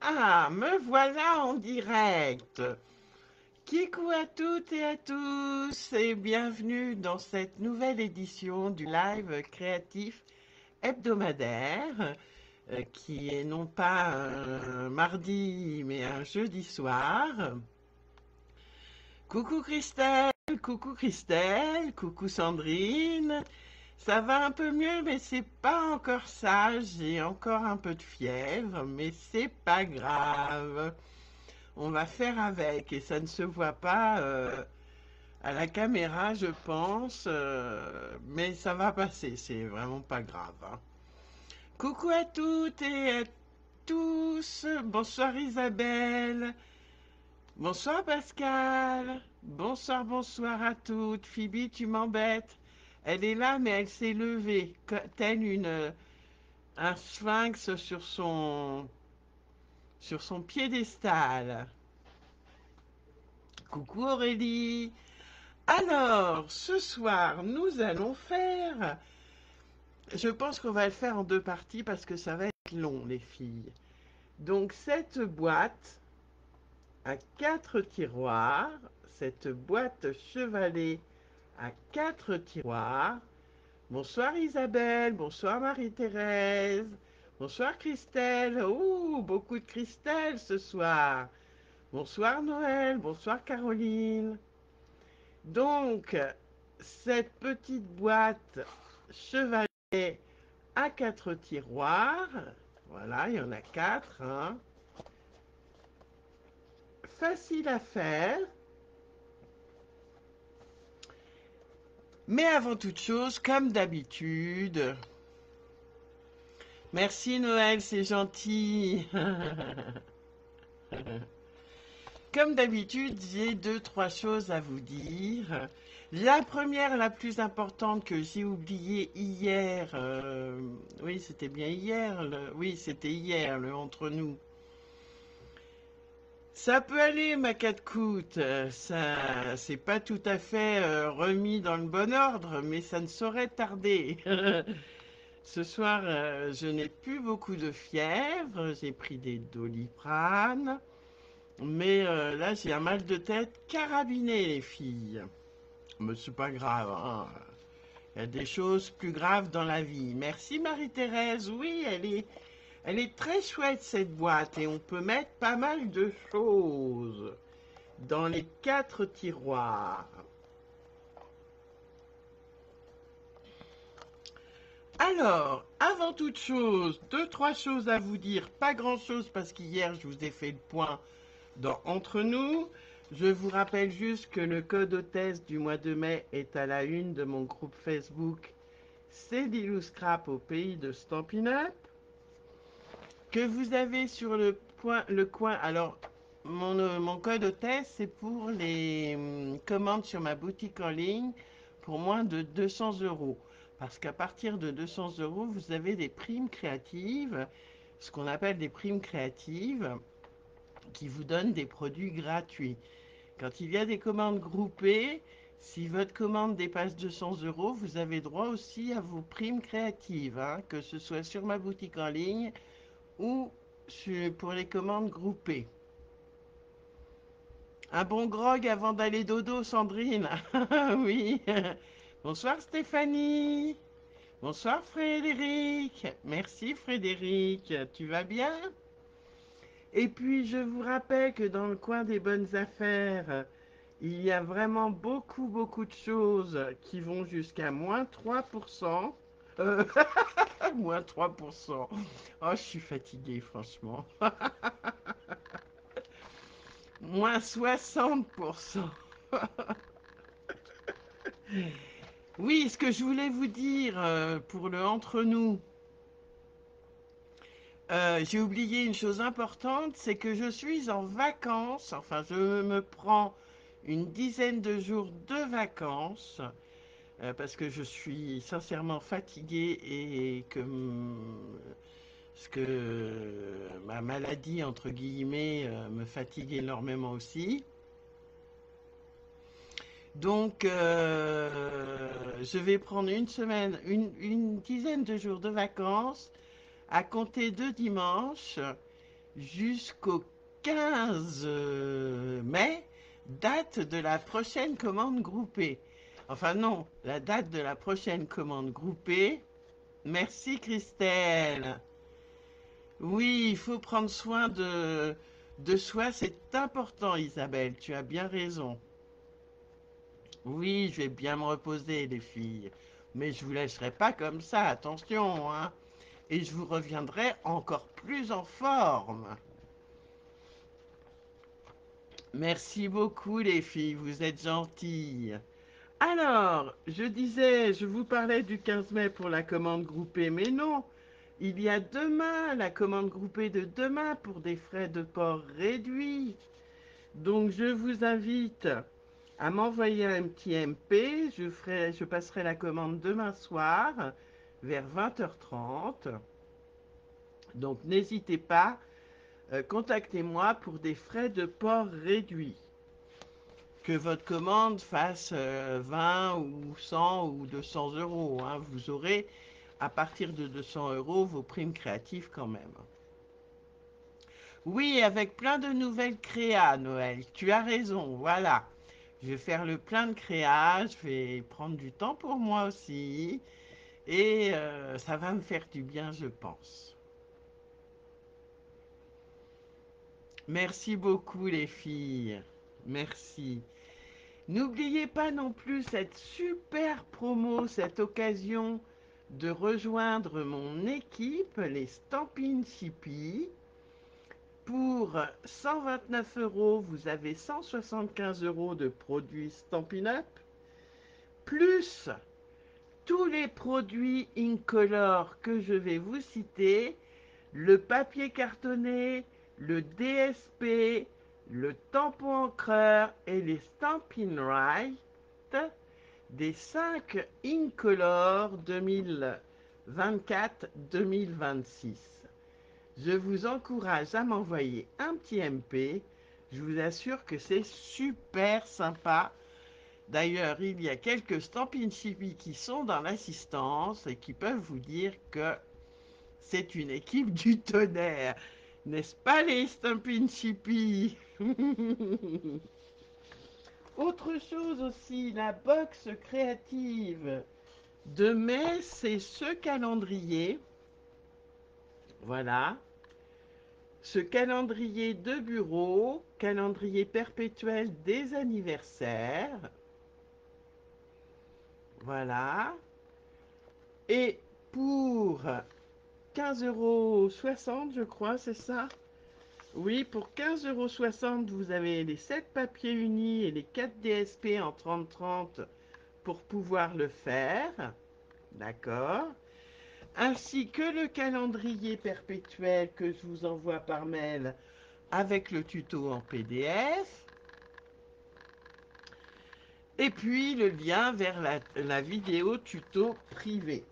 Ah, me voilà en direct. Kikou à toutes et à tous et bienvenue dans cette nouvelle édition du live créatif hebdomadaire qui est non pas un mardi mais un jeudi soir. Coucou Christelle, coucou Sandrine. Ça va un peu mieux, mais c'est pas encore ça. J'ai encore un peu de fièvre, mais c'est pas grave. On va faire avec et ça ne se voit pas à la caméra, je pense, mais ça va passer. C'est vraiment pas grave, hein. Coucou à toutes et à tous. Bonsoir Isabelle. Bonsoir Pascal. Bonsoir à toutes. Phoebe, tu m'embêtes. Elle est là, mais elle s'est levée, telle un sphinx sur son piédestal. Coucou Aurélie. Alors, ce soir, nous allons faire... Je pense qu'on va le faire en deux parties parce que ça va être long, les filles. Donc, cette boîte à quatre tiroirs, cette boîte chevalée à quatre tiroirs. Bonsoir Isabelle, bonsoir Marie-Thérèse, bonsoir Christelle. Ouh, beaucoup de Christelle ce soir. Bonsoir Noël, bonsoir Caroline. Donc, cette petite boîte chevalet à quatre tiroirs, voilà, il y en a quatre, hein. Facile à faire, mais avant toute chose, comme d'habitude, merci Noël, c'est gentil. Comme d'habitude, j'ai deux, trois choses à vous dire. La première, la plus importante que j'ai oubliée hier, oui, c'était bien hier, oui, c'était hier, le entre nous. Ça peut aller, ma catcoute, ça, c'est pas tout à fait remis dans le bon ordre, mais ça ne saurait tarder. Ce soir, je n'ai plus beaucoup de fièvre, j'ai pris des Doliprane. Mais là, j'ai un mal de tête carabiné, les filles. Mais c'est pas grave, hein. Il y a des choses plus graves dans la vie. Merci Marie-Thérèse. Oui, elle est très chouette cette boîte et on peut mettre pas mal de choses dans les quatre tiroirs. Alors, avant toute chose, deux, trois choses à vous dire. Pas grand-chose parce qu'hier, je vous ai fait le point dans Entre nous. Je vous rappelle juste que le code hôtesse du mois de mai est à la une de mon groupe Facebook. C'est Lilou Scrap au pays de Stampin' Up. Que vous avez sur le coin. Alors, mon code hôtesse, c'est pour les commandes sur ma boutique en ligne pour moins de 200 euros. Parce qu'à partir de 200 euros, vous avez des primes créatives, ce qu'on appelle des primes créatives, qui vous donnent des produits gratuits. Quand il y a des commandes groupées, si votre commande dépasse 200 euros, vous avez droit aussi à vos primes créatives, hein, que ce soit sur ma boutique en ligne ou pour les commandes groupées. Un bon grog avant d'aller dodo, Sandrine. Oui. Bonsoir Stéphanie. Bonsoir Frédéric. Merci Frédéric. Tu vas bien? Et puis je vous rappelle que dans le coin des bonnes affaires, il y a vraiment beaucoup de choses qui vont jusqu'à moins 3%. Euh, moins 3%. Oh, je suis fatiguée, franchement. Moins 60%. Oui, ce que je voulais vous dire pour le entre nous, j'ai oublié une chose importante, c'est que je suis en vacances, enfin je me prends une dizaine de jours de vacances parce que je suis sincèrement fatiguée et que parce que ma maladie, entre guillemets, me fatigue énormément aussi. Donc, je vais prendre une semaine, une dizaine de jours de vacances à compter de dimanche. jusqu'au 15 mai, date de la prochaine commande groupée. Enfin non, la date de la prochaine commande groupée. Merci Christelle. Oui, il faut prendre soin de soi, c'est important Isabelle, tu as bien raison. Oui, je vais bien me reposer les filles, mais je vous laisserai pas comme ça, attention, hein. Et je vous reviendrai encore plus en forme. Merci beaucoup les filles, vous êtes gentilles. Alors, je disais, je vous parlais du 15 mai pour la commande groupée, mais non, il y a demain la commande groupée de demain pour des frais de port réduits. Donc, je vous invite à m'envoyer un petit MP. Je passerai la commande demain soir vers 20h30. Donc, n'hésitez pas, contactez-moi pour des frais de port réduits. Que votre commande fasse 20 ou 100 ou 200 euros, hein. Vous aurez à partir de 200 euros vos primes créatives quand même. Oui, avec plein de nouvelles créas, Noël. Tu as raison, voilà. Je vais faire le plein de créas, je vais prendre du temps pour moi aussi. Et ça va me faire du bien, je pense. Merci beaucoup, les filles. Merci. N'oubliez pas non plus cette super promo, cette occasion de rejoindre mon équipe, les Stampin' Chippy. Pour 129 euros, vous avez 175 euros de produits Stampin' Up, plus tous les produits Incolor que je vais vous citer, le papier cartonné, le DSP, le tampon encreur et les Stampin' Right des 5 Incolor 2024-2026. Je vous encourage à m'envoyer un petit MP. Je vous assure que c'est super sympa. D'ailleurs, il y a quelques Stampin' Chippy qui sont dans l'assistance et qui peuvent vous dire que c'est une équipe du tonnerre. N'est-ce pas les Stampin' Chippy? Autre chose aussi, la box créative de mai, c'est ce calendrier. Voilà. Ce calendrier de bureau, calendrier perpétuel des anniversaires. Voilà. Et pour 15,60 €, je crois, c'est ça? Oui, pour 15,60 € vous avez les 7 papiers unis et les 4 DSP en 30-30 pour pouvoir le faire. D'accord? Ainsi que le calendrier perpétuel que je vous envoie par mail avec le tuto en PDF. Et puis le lien vers la vidéo tuto privée.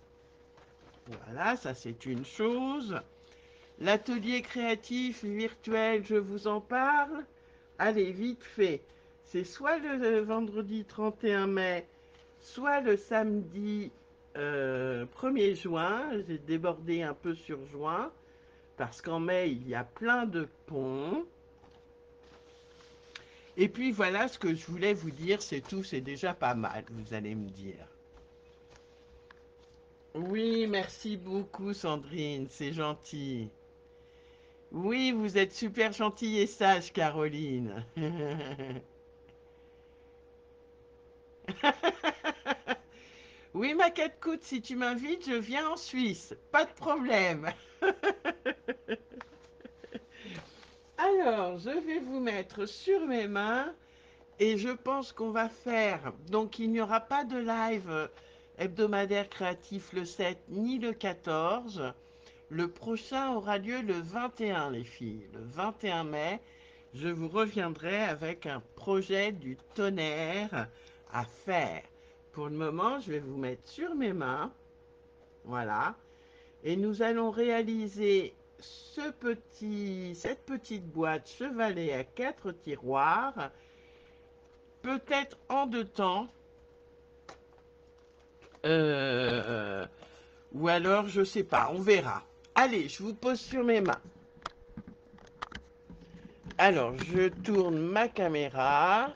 Voilà, ça c'est une chose. L'atelier créatif virtuel, je vous en parle. Allez, vite fait. C'est soit le vendredi 31 mai, soit le samedi 1er juin. J'ai débordé un peu sur juin, parce qu'en mai, il y a plein de ponts. Et puis voilà ce que je voulais vous dire, c'est tout, c'est déjà pas mal, vous allez me dire. Oui, merci beaucoup Sandrine, c'est gentil. Oui, vous êtes super gentille et sage, Caroline. Oui, ma coûte, si tu m'invites, je viens en Suisse, pas de problème. Alors, je vais vous mettre sur mes mains et je pense qu'on va faire. Donc, il n'y aura pas de live hebdomadaire créatif le 7 ni le 14. Le prochain aura lieu le 21, les filles. Le 21 mai, je vous reviendrai avec un projet du tonnerre à faire. Pour le moment, je vais vous mettre sur mes mains. Voilà. Et nous allons réaliser cette petite boîte chevalet à 4 tiroirs, peut-être en 2 temps, euh, ou alors je sais pas, on verra. Allez, je vous pose sur mes mains. Alors, je tourne ma caméra.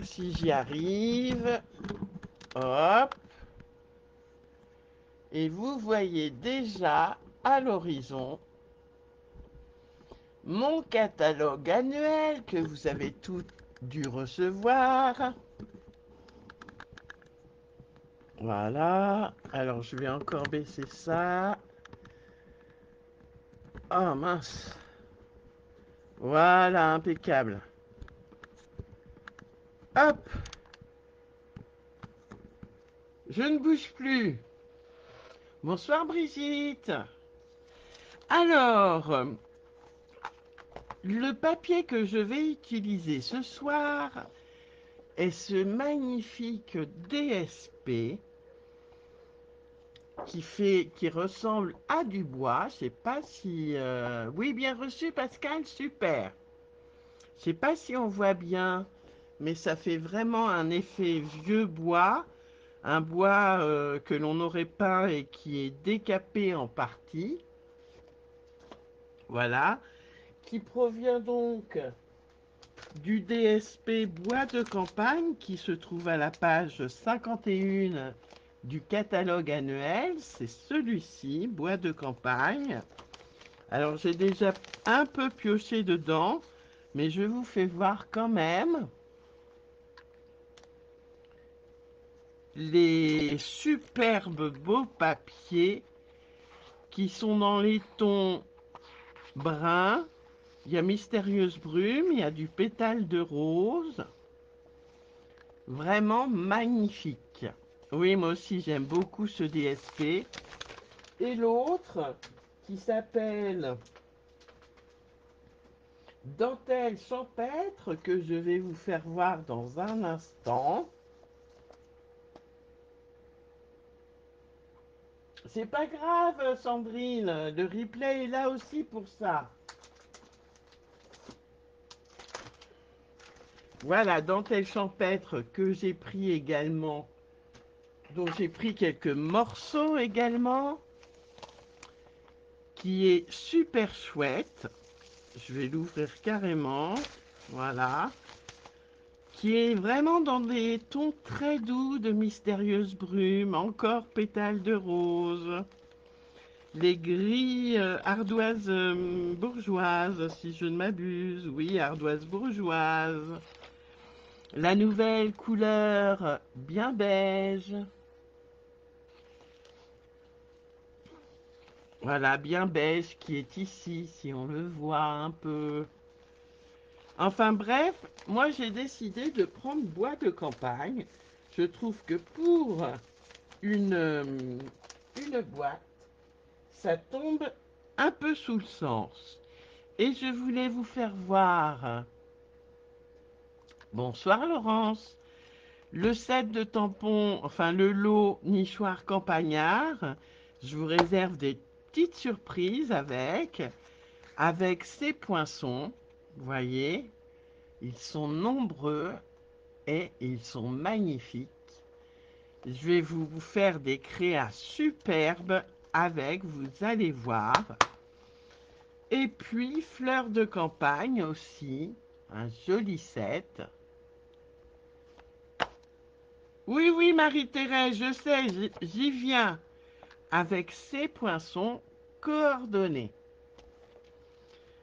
Si j'y arrive. Hop. Et vous voyez déjà à l'horizon mon catalogue annuel que vous avez tous dû recevoir. Voilà. Alors, je vais encore baisser ça. Oh mince. Voilà, impeccable. Hop. Je ne bouge plus. Bonsoir Brigitte. Alors, le papier que je vais utiliser ce soir est ce magnifique DSP qui ressemble à du bois. Je sais pas si... Oui, bien reçu Pascal, super. Je sais pas si on voit bien, mais ça fait vraiment un effet vieux bois. Un bois que l'on aurait peint et qui est décapé en partie. Voilà. Qui provient donc du DSP Bois de campagne qui se trouve à la page 51 du catalogue annuel. C'est celui-ci, Bois de campagne. Alors j'ai déjà un peu pioché dedans, mais je vous fais voir quand même les superbes beaux papiers qui sont dans les tons bruns. Il y a Mystérieuse Brume, il y a du pétale de rose. Vraiment magnifique. Oui, moi aussi j'aime beaucoup ce DSP. Et l'autre qui s'appelle Dentelle champêtre que je vais vous faire voir dans un instant. C'est pas grave Sandrine, le replay est là aussi pour ça. Voilà, dentelle champêtre que j'ai pris également, dont j'ai pris quelques morceaux également, qui est super chouette. Je vais l'ouvrir carrément, voilà. Qui est vraiment dans des tons très doux de mystérieuse brume, encore pétales de rose. Les gris ardoises bourgeoises, si je ne m'abuse, oui, ardoise bourgeoise. La nouvelle couleur bien beige. Voilà, bien beige qui est ici, si on le voit un peu. Enfin bref, moi j'ai décidé de prendre bois de campagne. Je trouve que pour une boîte, ça tombe un peu sous le sens. Et je voulais vous faire voir, bonsoir Laurence, le set de tampons, enfin le lot nichoir campagnard. Je vous réserve des petites surprises avec ces poinçons, vous voyez, ils sont nombreux et ils sont magnifiques. Je vais vous faire des créas superbes avec, vous allez voir. Et puis, fleurs de campagne aussi, un joli set. Oui, oui, Marie-Thérèse, je sais, j'y viens. Avec ces poinçons coordonnés.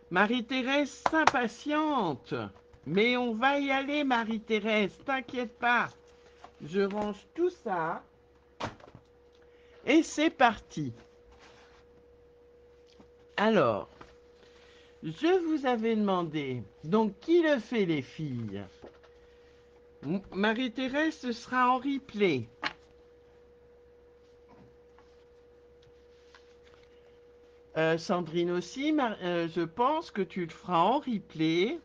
Marie-Thérèse s'impatiente. Mais on va y aller, Marie-Thérèse, t'inquiète pas. Je range tout ça. Et c'est parti. Alors, je vous avais demandé, donc qui le fait les filles? Marie-Thérèse, ce sera en replay. Sandrine aussi, je pense que tu le feras en replay.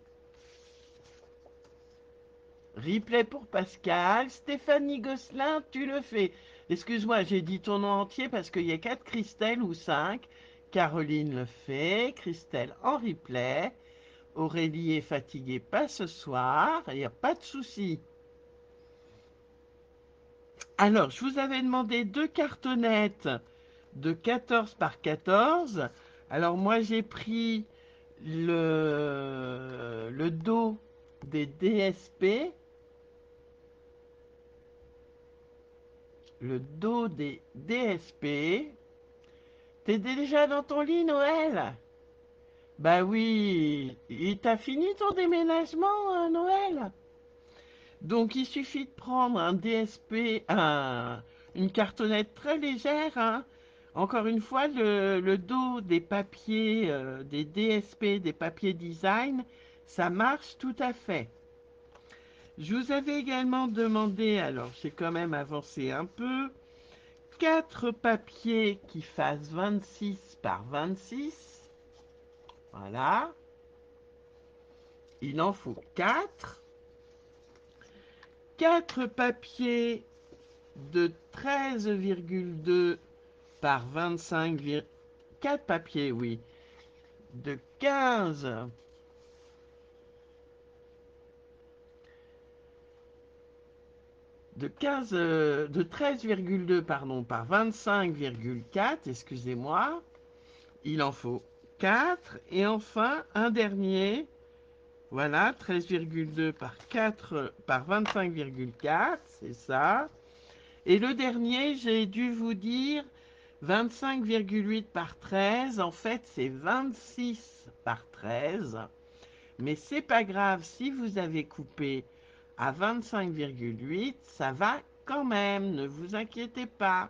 Replay pour Pascal. Stéphanie Gosselin, tu le fais. Excuse-moi, j'ai dit ton nom entier parce qu'il y a 4 Christelle ou 5. Caroline le fait. Christelle en replay. Aurélie est fatiguée, pas ce soir. Il n'y a pas de souci. Alors, je vous avais demandé 2 cartonnettes de 14 par 14. Alors, moi, j'ai pris le dos des DSP, le dos des DSP. T'es déjà dans ton lit, Noël? Bah oui, et t'as fini ton déménagement, Noël? Donc il suffit de prendre un DSP, une cartonnette très légère, hein. Encore une fois, le dos des papiers, des DSP, des papiers design, ça marche tout à fait. Je vous avais également demandé, alors j'ai quand même avancé un peu, 4 papiers qui fassent 26 par 26. Voilà. Il en faut 4. 4 papiers de 13,2 par 25, 4 papiers, oui, de 15, de 13,2 pardon, par 25,4, excusez-moi, il en faut 4, et enfin un dernier, voilà, 13,2 par 4 par 25,4, c'est ça. Et le dernier, j'ai dû vous dire 25,8 par 13. En fait, c'est 26 par 13. Mais c'est pas grave, si vous avez coupé à 25,8, ça va quand même, ne vous inquiétez pas.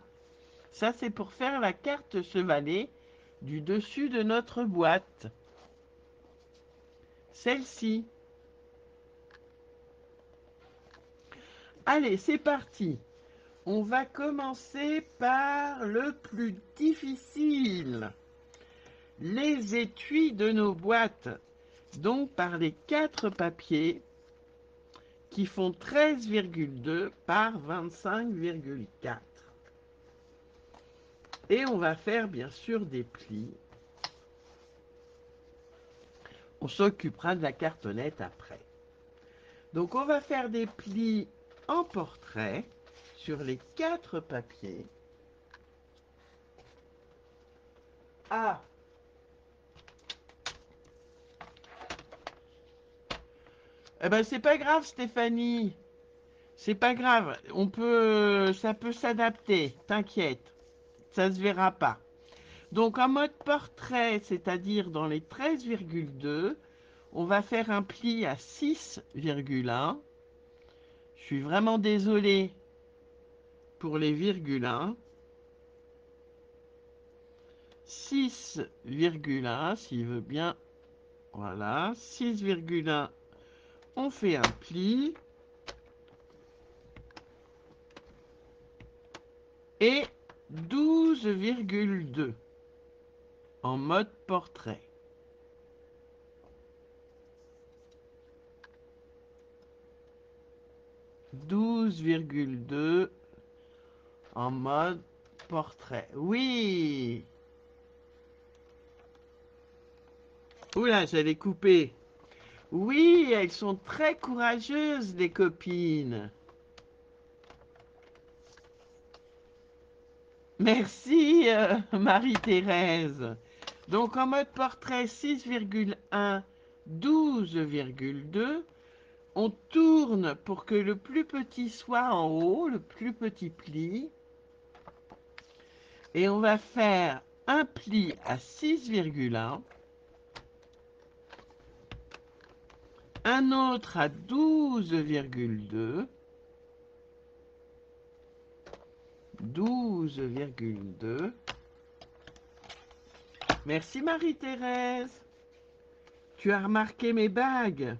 Ça, c'est pour faire la carte chevalet du dessus de notre boîte. Celle-ci. Allez, c'est parti. On va commencer par le plus difficile. Les étuis de nos boîtes. Donc par les 4 papiers qui font 13,2 par 25,4. Et on va faire bien sûr des plis. On s'occupera de la cartonnette après. Donc on va faire des plis en portrait sur les 4 papiers. Ah, eh ben c'est pas grave Stéphanie. C'est pas grave, ça peut s'adapter, t'inquiète, ça se verra pas. Donc en mode portrait, c'est-à-dire dans les 13,2, on va faire un pli à 6,1. Je suis vraiment désolé pour les virgules 1. 6,1 s'il veut bien. Voilà, 6,1. On fait un pli. Et 12,2 en mode portrait. 12,2 en mode portrait. Oui. Oula, j'allais couper. Oui, elles sont très courageuses, les copines. Merci, Marie-Thérèse. Donc, en mode portrait 6,1, 12,2. On tourne pour que le plus petit soit en haut, le plus petit pli. Et on va faire un pli à 6,1. Un autre à 12,2. 12,2. Merci Marie-Thérèse. Tu as remarqué mes bagues.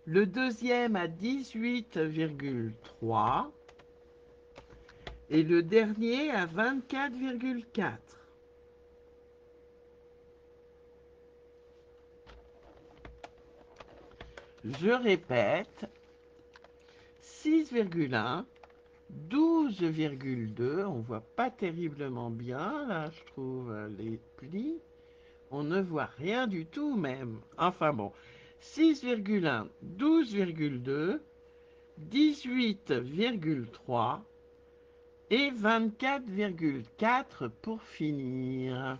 Le deuxième à 18,3. Et le dernier à 24,4. Je répète, 6,1, 12,2, on voit pas terriblement bien, là je trouve les plis, on ne voit rien du tout même, enfin bon, 6,1, 12,2, 18,3 et 24,4 pour finir.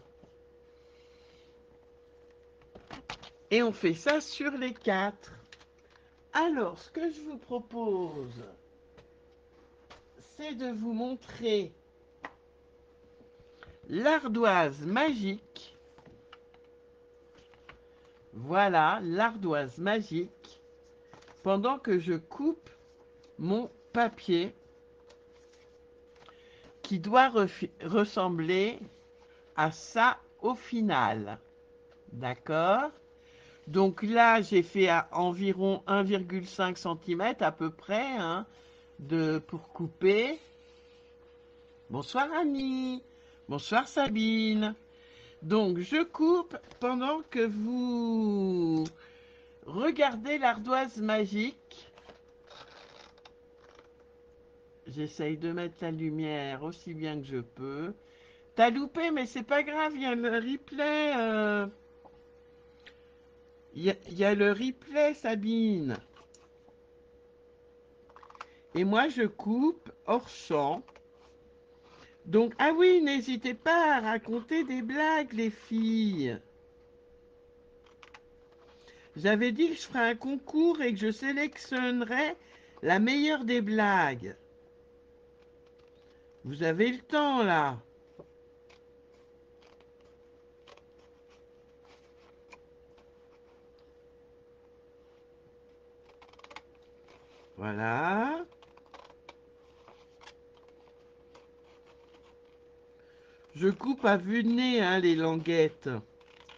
Et on fait ça sur les 4. Alors, ce que je vous propose, c'est de vous montrer l'ardoise magique. Voilà, l'ardoise magique. Pendant que je coupe mon papier qui doit ressembler à ça au final. D'accord? Donc là, j'ai fait à environ 1,5 cm à peu près hein, pour couper. Bonsoir Annie. Bonsoir Sabine. Donc je coupe pendant que vous regardez l'ardoise magique. J'essaye de mettre la lumière aussi bien que je peux. T'as loupé, mais c'est pas grave, il y a le replay. Il y a le replay, Sabine. Et moi, je coupe hors champ. Donc, ah oui, n'hésitez pas à raconter des blagues, les filles. J'avais dit que je ferais un concours et que je sélectionnerais la meilleure des blagues. Vous avez le temps, là. Voilà. Je coupe à vue de nez, hein, les languettes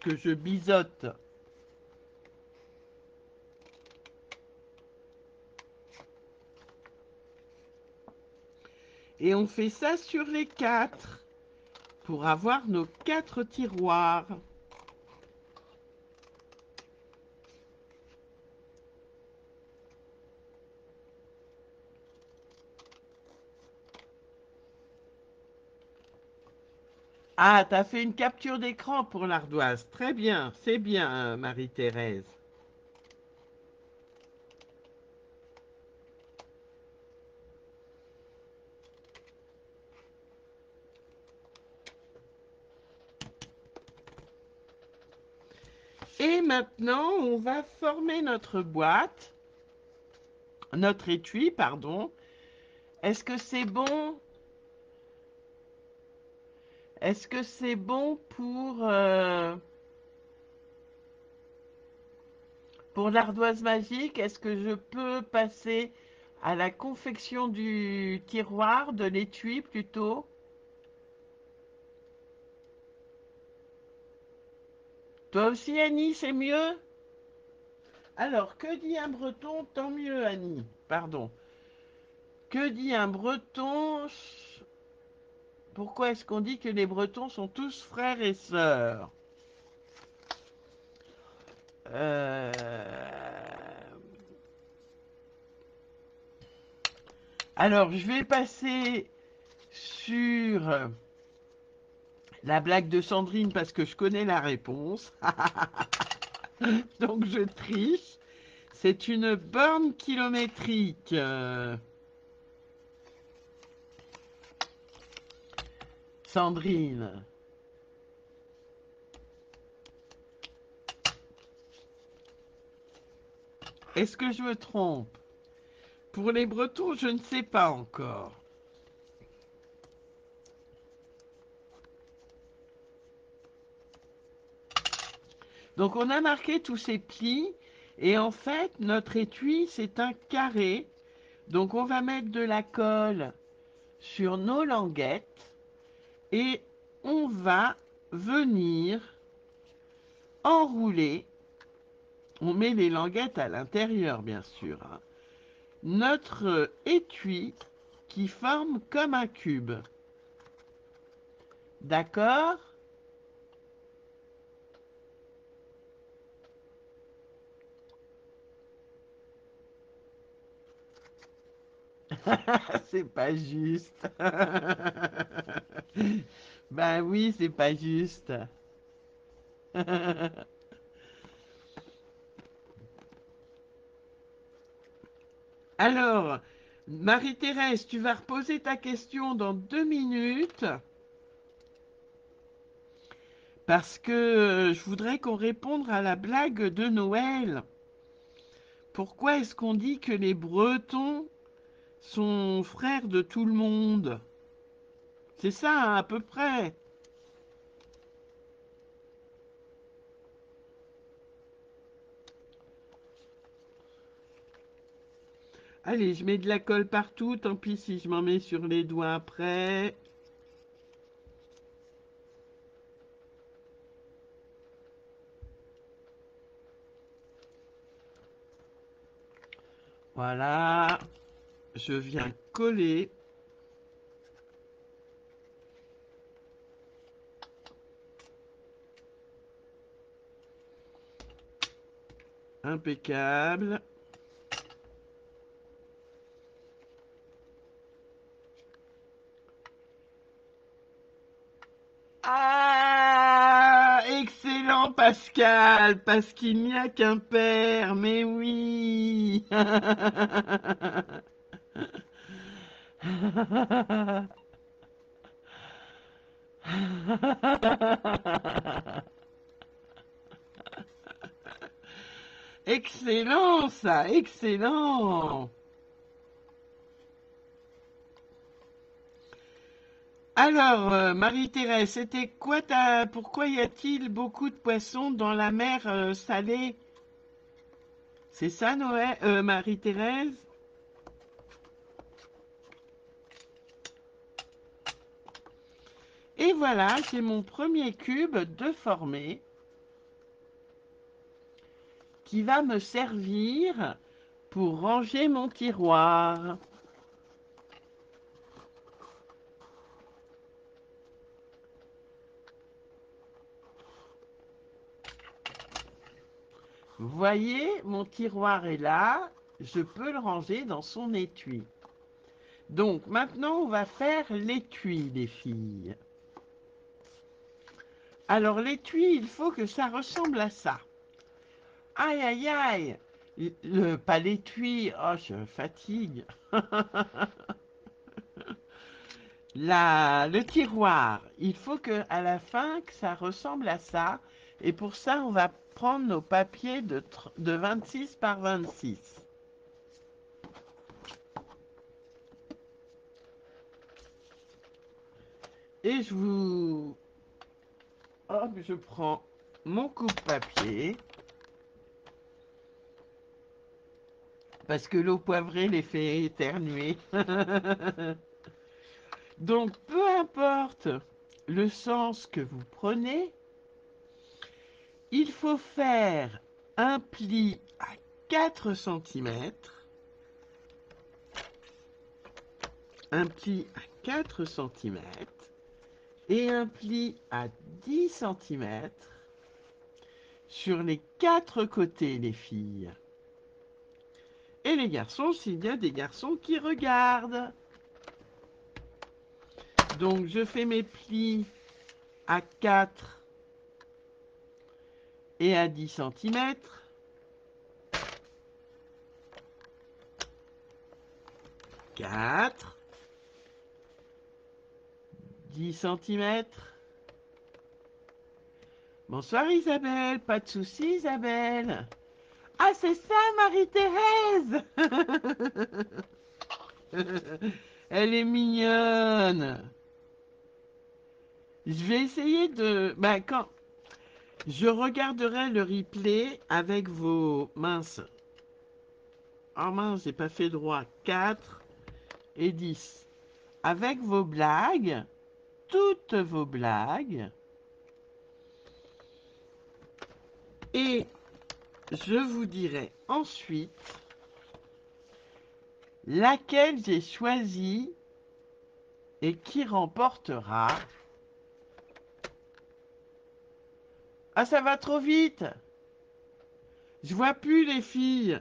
que je biseaute. Et on fait ça sur les 4 pour avoir nos 4 tiroirs. Ah, t'as fait une capture d'écran pour l'ardoise. Très bien, c'est bien, Marie-Thérèse. Et maintenant, on va former notre boîte, notre étui, pardon. Est-ce que c'est bon? Est-ce que c'est bon pour l'ardoise magique? Est-ce que je peux passer à la confection du tiroir, de l'étui plutôt? Toi aussi, Annie, c'est mieux? Alors, que dit un breton? Tant mieux, Annie. Pardon. Que dit un breton? Pourquoi est-ce qu'on dit que les bretons sont tous frères et sœurs? Euh, Alors, je vais passer sur la blague de Sandrine parce que je connais la réponse. Donc, je triche. C'est une borne kilométrique. Sandrine. Est-ce que je me trompe? Pour les Bretons, je ne sais pas encore. Donc on a marqué tous ces plis et en fait notre étui c'est un carré. Donc on va mettre de la colle sur nos languettes et on va venir enrouler. On met les languettes à l'intérieur bien sûr. Hein, notre étui qui forme comme un cube. D'accord? C'est pas juste. Ben oui, c'est pas juste. Alors, Marie-Thérèse, tu vas reposer ta question dans 2 minutes Parce que je voudrais qu'on réponde à la blague de Noël. Pourquoi est-ce qu'on dit que les Bretons sont frères de tout le monde? C'est ça, hein, à peu près. Allez, je mets de la colle partout, tant pis si je m'en mets sur les doigts après. Voilà, je viens coller. Impeccable. Ah, excellent Pascal, parce qu'il n'y a qu'un père, mais oui. Excellent ça, excellent. Alors, Marie-Thérèse, c'était quoi pourquoi y a-t-il beaucoup de poissons dans la mer salée? C'est ça, Noël, Marie-Thérèse? Et voilà, j'ai mon premier cube de formé qui va me servir pour ranger mon tiroir. Vous voyez, mon tiroir est là, je peux le ranger dans son étui. Donc maintenant, on va faire l'étui, les filles. Alors l'étui, il faut que ça ressemble à ça. Aïe, aïe, aïe. Pas l'étui, oh, je fatigue. Le tiroir, il faut que à la fin que ça ressemble à ça. Et pour ça, on va prendre nos papiers de 26 par 26. Et hop, je prends mon coupe-papier. Parce que l'eau poivrée les fait éternuer. Donc, peu importe le sens que vous prenez, il faut faire un pli à 4 cm, un pli à 4 cm et un pli à 10 cm sur les 4 côtés, les filles. Et les garçons, s'il y a des garçons qui regardent. Donc, je fais mes plis à 4 et à 10 cm. 4, 10 cm. Bonsoir Isabelle, pas de soucis Isabelle. Ah, c'est ça Marie-Thérèse. Elle est mignonne. Je vais essayer de... quand je regarderai le replay avec vos... Mince. Oh mince, j'ai pas fait droit. 4 et 10. Avec vos blagues, toutes vos blagues. Et je vous dirai ensuite laquelle j'ai choisi et qui remportera. Ah, ça va trop vite. Je vois plus les filles.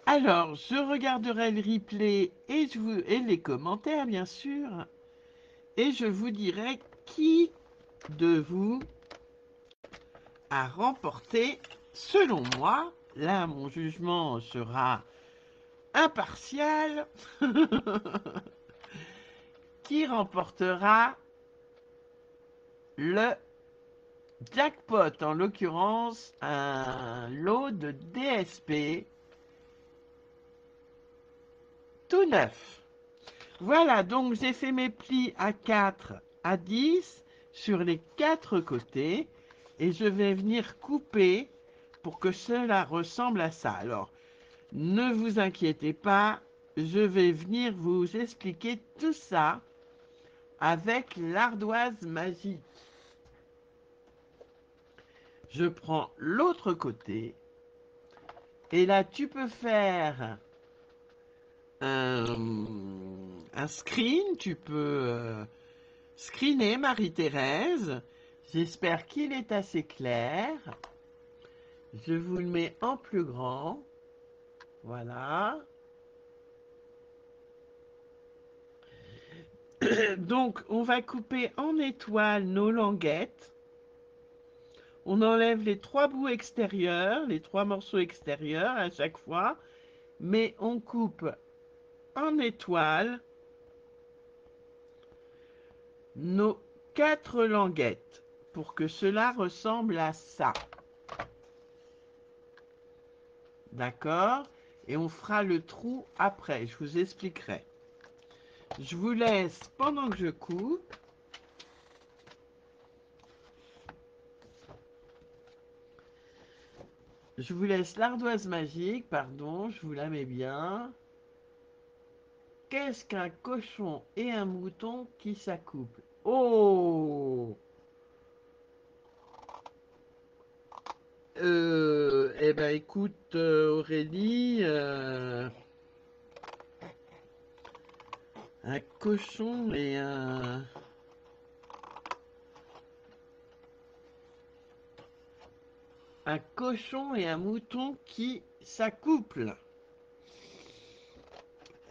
Alors, je regarderai le replay et les commentaires, bien sûr. Et je vous dirai qui de vous a remporté, selon moi. Là, mon jugement sera impartial. qui remportera le jackpot, en l'occurrence un lot de DSP tout neuf. Voilà, donc j'ai fait mes plis à 4 à 10 sur les 4 côtés et je vais venir couper pour que cela ressemble à ça. Alors, ne vous inquiétez pas, je vais venir vous expliquer tout ça avec l'ardoise magique. Je prends l'autre côté et là tu peux faire un screen, tu peux screener Marie-Thérèse. J'espère qu'il est assez clair. Je vous le mets en plus grand. Voilà. Donc, on va couper en étoile nos languettes. On enlève les 3 bouts extérieurs, les 3 morceaux extérieurs à chaque fois. Mais on coupe en étoile nos 4 languettes pour que cela ressemble à ça. D'accord? Et on fera le trou après, je vous expliquerai. Je vous laisse pendant que je coupe. Je vous laisse l'ardoise magique, pardon, je vous la mets bien. Qu'est-ce qu'un cochon et un mouton qui s'accouplent? Oh! Eh ben écoute Aurélie, un cochon et un cochon et un mouton qui s'accouplent.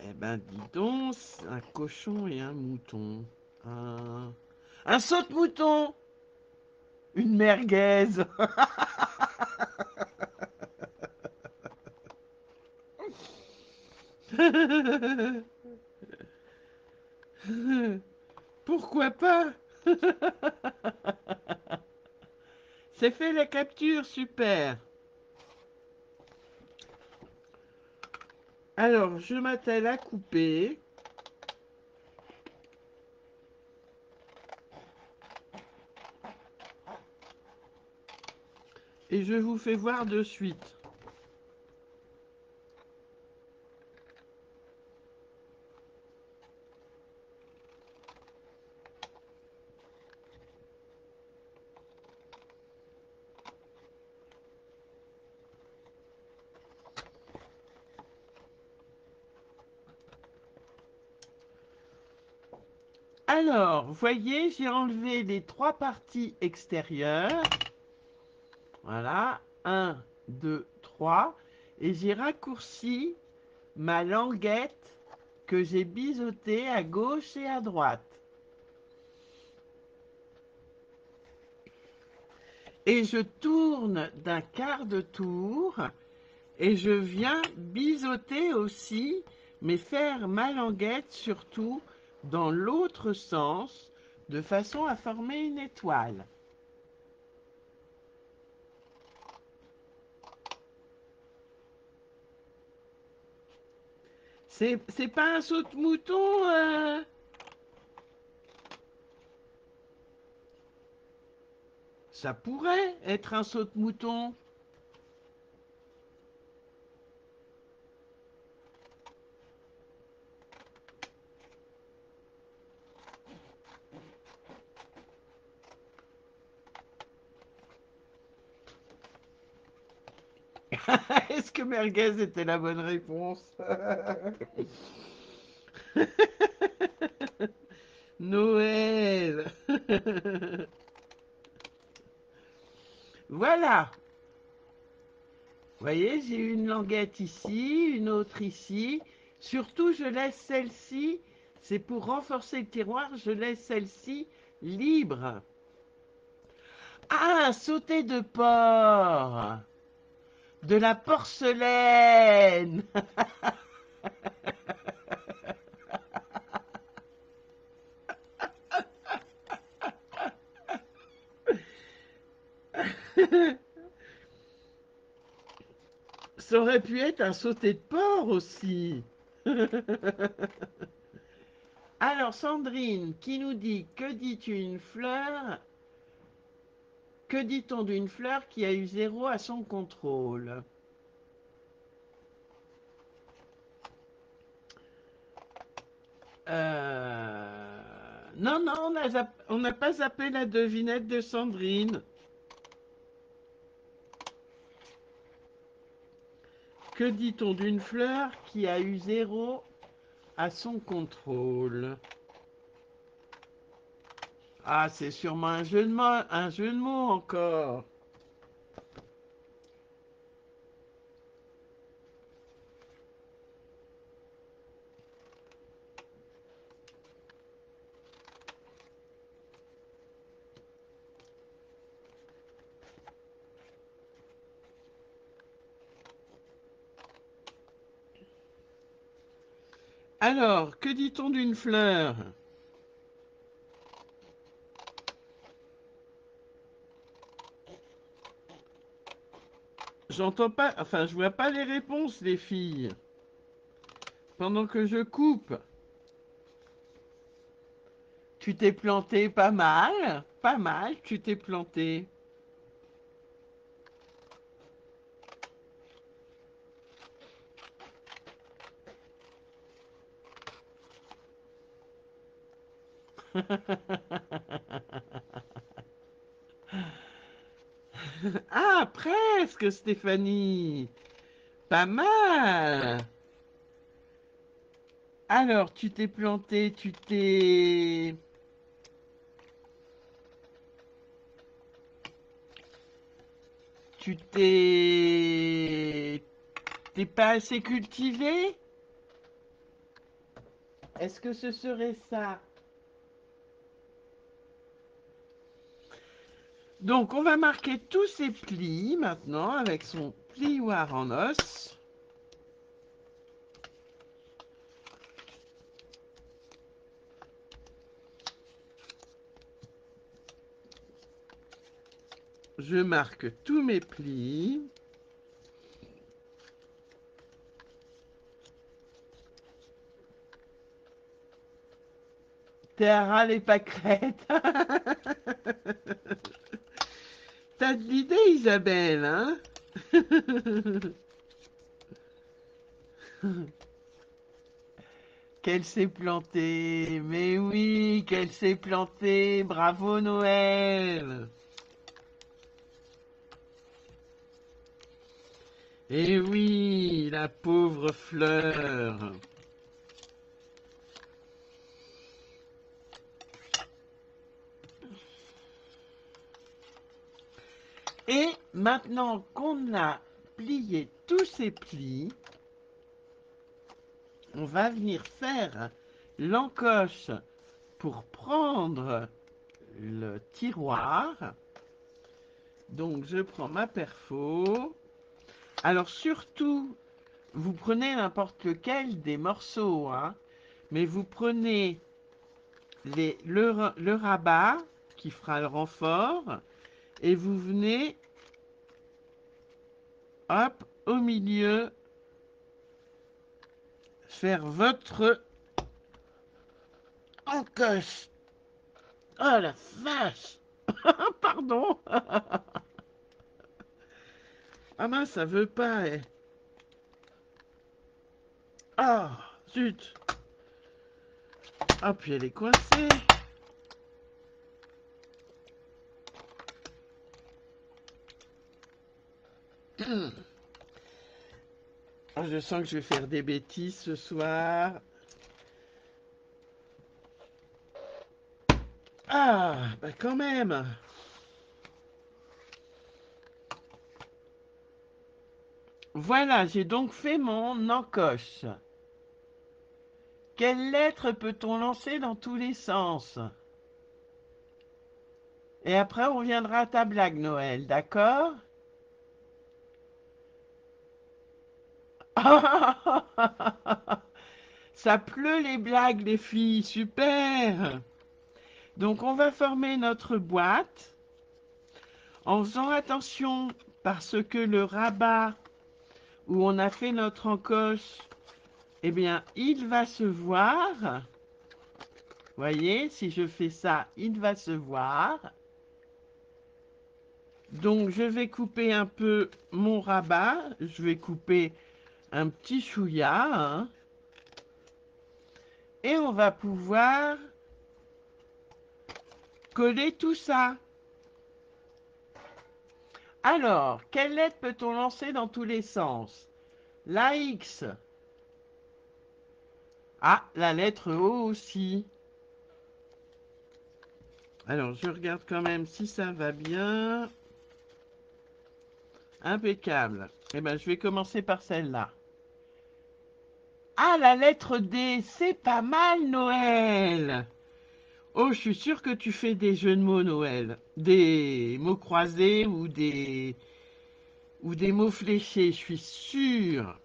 Eh ben dis donc, un cochon et un mouton. Un saute-mouton! Une merguez! Pourquoi pas? C'est fait la capture, super. Alors, je m'attelle à couper. Et je vous fais voir de suite. Alors, voyez, j'ai enlevé les 3 parties extérieures. Voilà, 1, 2, 3. Et j'ai raccourci ma languette que j'ai biseautée à gauche et à droite. Et je tourne d'un quart de tour et je viens biseauter aussi, mais faire ma languette surtout dans l'autre sens, de façon à former une étoile. C'est pas un saute-mouton Ça pourrait être un saute-mouton. Est-ce que merguez était la bonne réponse? Noël. Voilà. Vous voyez, j'ai une languette ici, une autre ici. Surtout, je laisse celle-ci, c'est pour renforcer le tiroir, je laisse celle-ci libre. Ah, sauter de porc. De la porcelaine. Ça aurait pu être un sauté de porc aussi. Alors, Sandrine qui nous dit, que dis-tu une fleur? Que dit-on d'une fleur qui a eu 0 à son contrôle? Non, non, on n'a pas zappé la devinette de Sandrine. Que dit-on d'une fleur qui a eu 0 à son contrôle? Ah, c'est sûrement un jeu de mots encore. Alors, que dit-on d'une fleur? J'entends pas, enfin, je vois pas les réponses, les filles. Pendant que je coupe. Tu t'es planté pas mal. Pas mal, tu t'es planté. Ah, presque, Stéphanie. Pas mal. Alors, tu t'es planté, t'es pas assez cultivé? Est-ce que ce serait ça? Donc, on va marquer tous ces plis maintenant avec son plioir en os. Je marque tous mes plis. T'es à ras les pâquerettes. T'as de l'idée, Isabelle, hein? Qu'elle s'est plantée. Mais oui, qu'elle s'est plantée. Bravo, Noël. Eh oui, la pauvre fleur. Et maintenant qu'on a plié tous ces plis, on va venir faire l'encoche pour prendre le tiroir. Donc je prends ma perfo. Alors surtout, vous prenez n'importe lequel des morceaux, hein, mais vous prenez le rabat qui fera le renfort et vous venez, hop, au milieu, faire votre encoche. Oh la vache! Pardon! Ah mince, ça veut pas. Eh. Ah, zut! Ah, puis elle est coincée. Ah, je sens que je vais faire des bêtises ce soir. Ah, bah quand même. Voilà, j'ai donc fait mon encoche. Quelle lettre peut-on lancer dans tous les sens? Et après, on reviendra à ta blague, Noël, d'accord? Ça pleut les blagues, les filles, super! Donc, on va former notre boîte. En faisant attention, parce que le rabat où on a fait notre encoche, eh bien, il va se voir. Voyez, si je fais ça, il va se voir. Donc, je vais couper un peu mon rabat. Je vais couper un petit chouïa, hein, et on va pouvoir coller tout ça. Alors, quelle lettre peut-on lancer dans tous les sens? La X. Ah, la lettre O aussi. Alors, je regarde quand même si ça va bien. Impeccable. Eh bien, je vais commencer par celle-là. Ah, la lettre D, c'est pas mal, Noël. Oh, je suis sûre que tu fais des jeux de mots, Noël. Des mots croisés ou des mots fléchés, je suis sûre.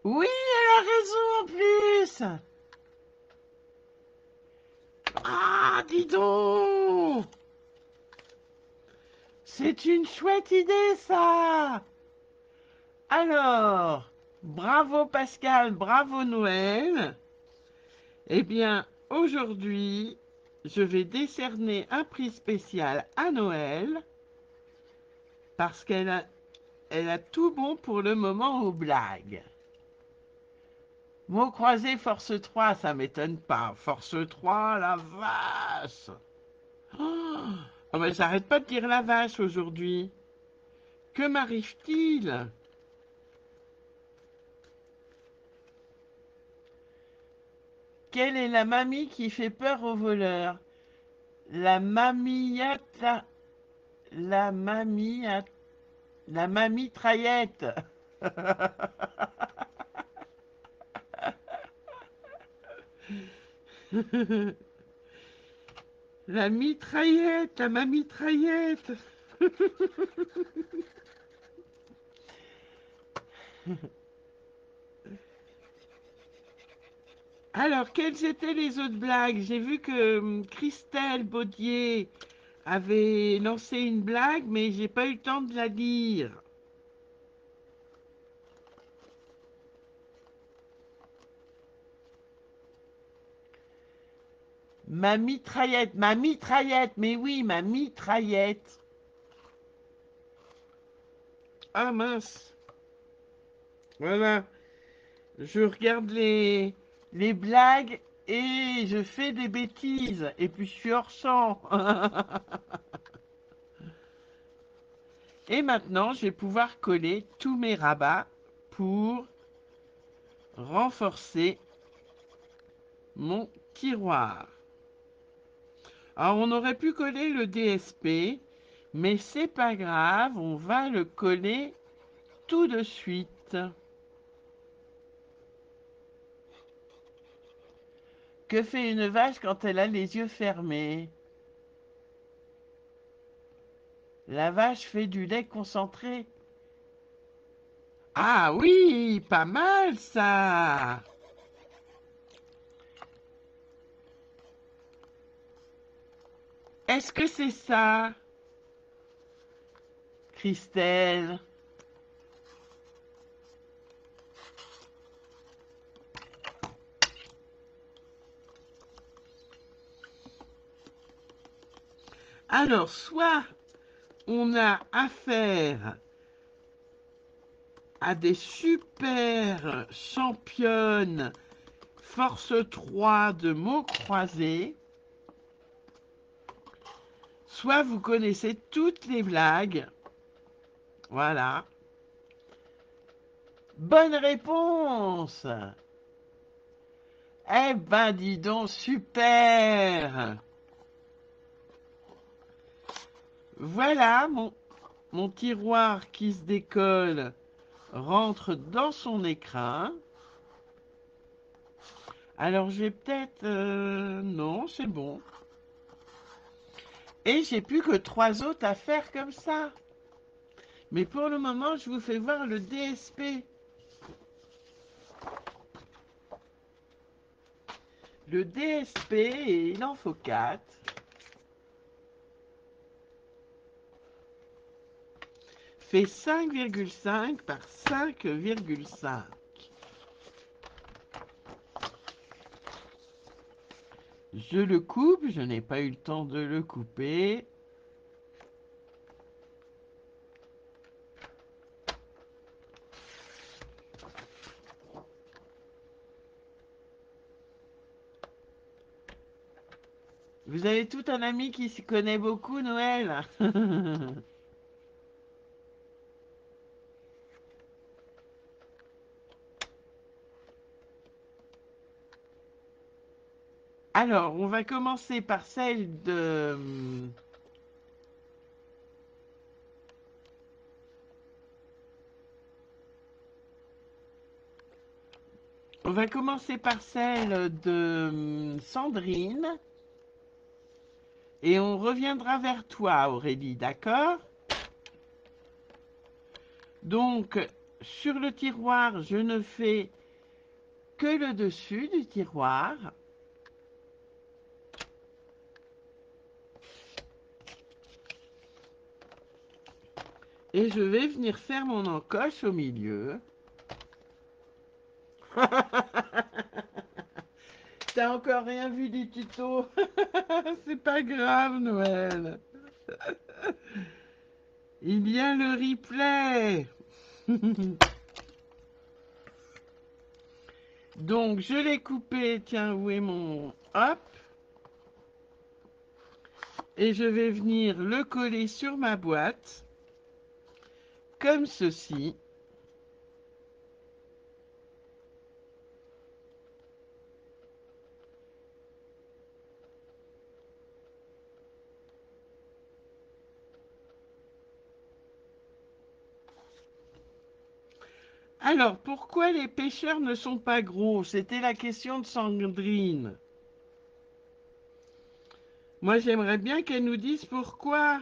Oui, elle a raison en plus. Ah, dis donc. C'est une chouette idée, ça. Alors, bravo Pascal, bravo Noël. Eh bien, aujourd'hui, je vais décerner un prix spécial à Noël parce elle a tout bon pour le moment aux blagues. Mot croisé force 3, ça m'étonne pas. Force 3, la vache. Oh, mais j'arrête pas de dire la vache aujourd'hui. Que m'arrive-t-il? Quelle est la mamie qui fait peur aux voleurs? La mamillata. La mamillata. La mamitraillette. La mitraillette, la mamitraillette. Alors, quelles étaient les autres blagues? J'ai vu que Christelle Baudier avait lancé une blague, mais j'ai pas eu le temps de la dire. Ma mitraillette, mais oui, ma mitraillette. Ah mince, voilà, je regarde les blagues et je fais des bêtises, et puis je suis hors champ. Et maintenant, je vais pouvoir coller tous mes rabats pour renforcer mon tiroir. Alors, on aurait pu coller le DSP, mais c'est pas grave, on va le coller tout de suite. Que fait une vache quand elle a les yeux fermés? La vache fait du lait concentré. Ah oui, pas mal ça. Est-ce que c'est ça, Christelle? Alors, soit on a affaire à des super championnes force 3 de mots croisés, soit vous connaissez toutes les blagues. Voilà. Bonne réponse. Eh ben, dis donc, super. Voilà, mon tiroir qui se décolle rentre dans son écrin. Alors, je vais peut-être... non, c'est bon. Et j'ai plus que 3 autres à faire comme ça. Mais pour le moment, je vous fais voir le DSP. Le DSP, et il en faut 4. fait 5,5 par 5,5. Je le coupe, je n'ai pas eu le temps de le couper. Vous avez tout un ami qui s'y connaît beaucoup, Noël. Alors, on va commencer par celle de... On va commencer par celle de Sandrine. Et on reviendra vers toi, Aurélie, d'accord? Donc, sur le tiroir, je ne fais que le dessus du tiroir. Et je vais venir faire mon encoche au milieu. T'as encore rien vu du tuto? C'est pas grave, Noël. Il y a le replay. Donc, je l'ai coupé. Tiens, où est mon... Hop. Et je vais venir le coller sur ma boîte. Comme ceci. Alors, pourquoi les pêcheurs ne sont pas gros? C'était la question de Sandrine. Moi, j'aimerais bien qu'elle nous dise pourquoi.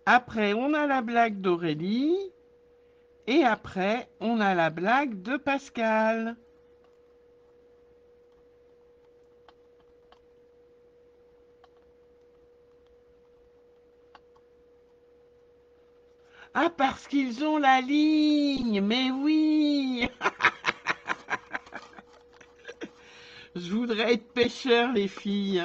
Après, on a la blague d'Aurélie. Et après, on a la blague de Pascal. Ah, parce qu'ils ont la ligne. Mais oui. Je voudrais être pêcheur, les filles.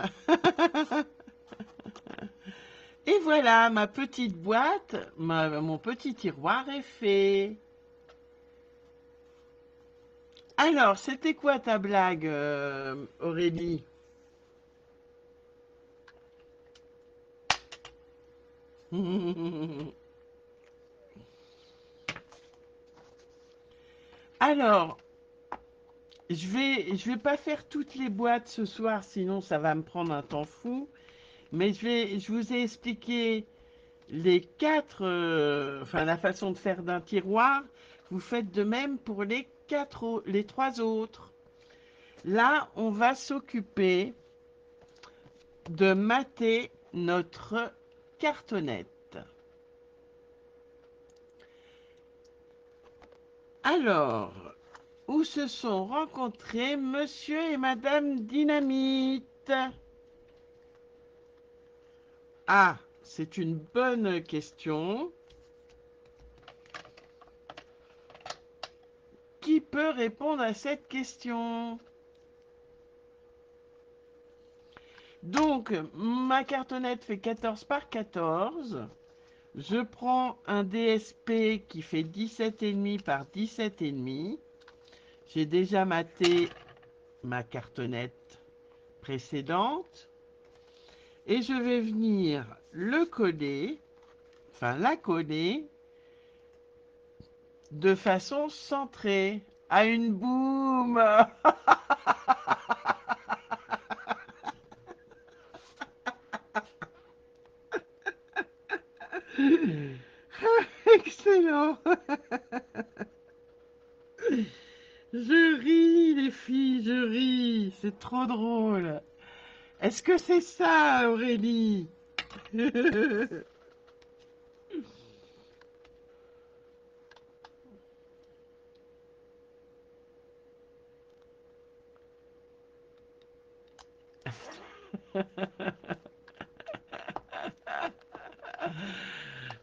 Et voilà, ma petite boîte, mon petit tiroir est fait. Alors, c'était quoi ta blague, Aurélie? Alors, je vais pas faire toutes les boîtes ce soir, sinon ça va me prendre un temps fou. Mais je vous ai expliqué les quatre, enfin la façon de faire d'un tiroir. Vous faites de même pour les trois autres. Là, on va s'occuper de mater notre cartonnette. Alors, où se sont rencontrés Monsieur et Madame Dynamite? Ah, c'est une bonne question. Qui peut répondre à cette question? Donc, ma cartonnette fait 14 par 14. Je prends un DSP qui fait 17,5 par 17,5. J'ai déjà maté ma cartonnette précédente. Et je vais venir le coller, enfin la coller, de façon centrée à une boum. Excellent. Je ris, les filles, je ris. C'est trop drôle. Est-ce que c'est ça, Aurélie?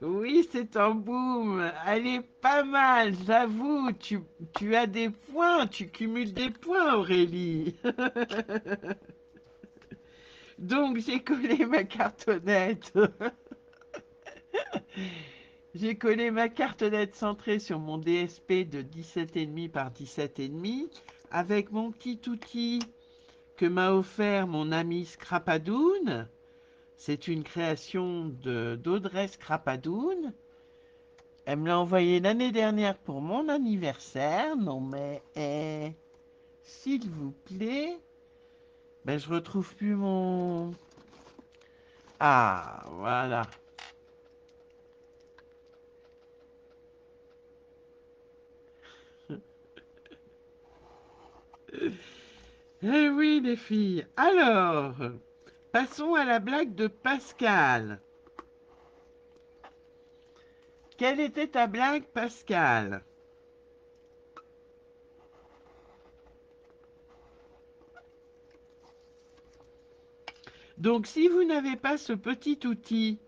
Oui, c'est en boom. Elle est pas mal, j'avoue. Tu as des points, tu cumules des points, Aurélie. Donc, j'ai collé ma cartonnette. J'ai collé ma cartonnette centrée sur mon DSP de 17,5 par 17,5 avec mon petit outil que m'a offert mon ami Scrapadoun. C'est une création d'Audrey Scrapadoun. Elle me l'a envoyé l'année dernière pour mon anniversaire. Non mais, s'il vous plaît, ben je retrouve plus mon... Ah, voilà. Eh oui, les filles. Alors, passons à la blague de Pascal. Quelle était ta blague, Pascal? Donc, si vous n'avez pas ce petit outil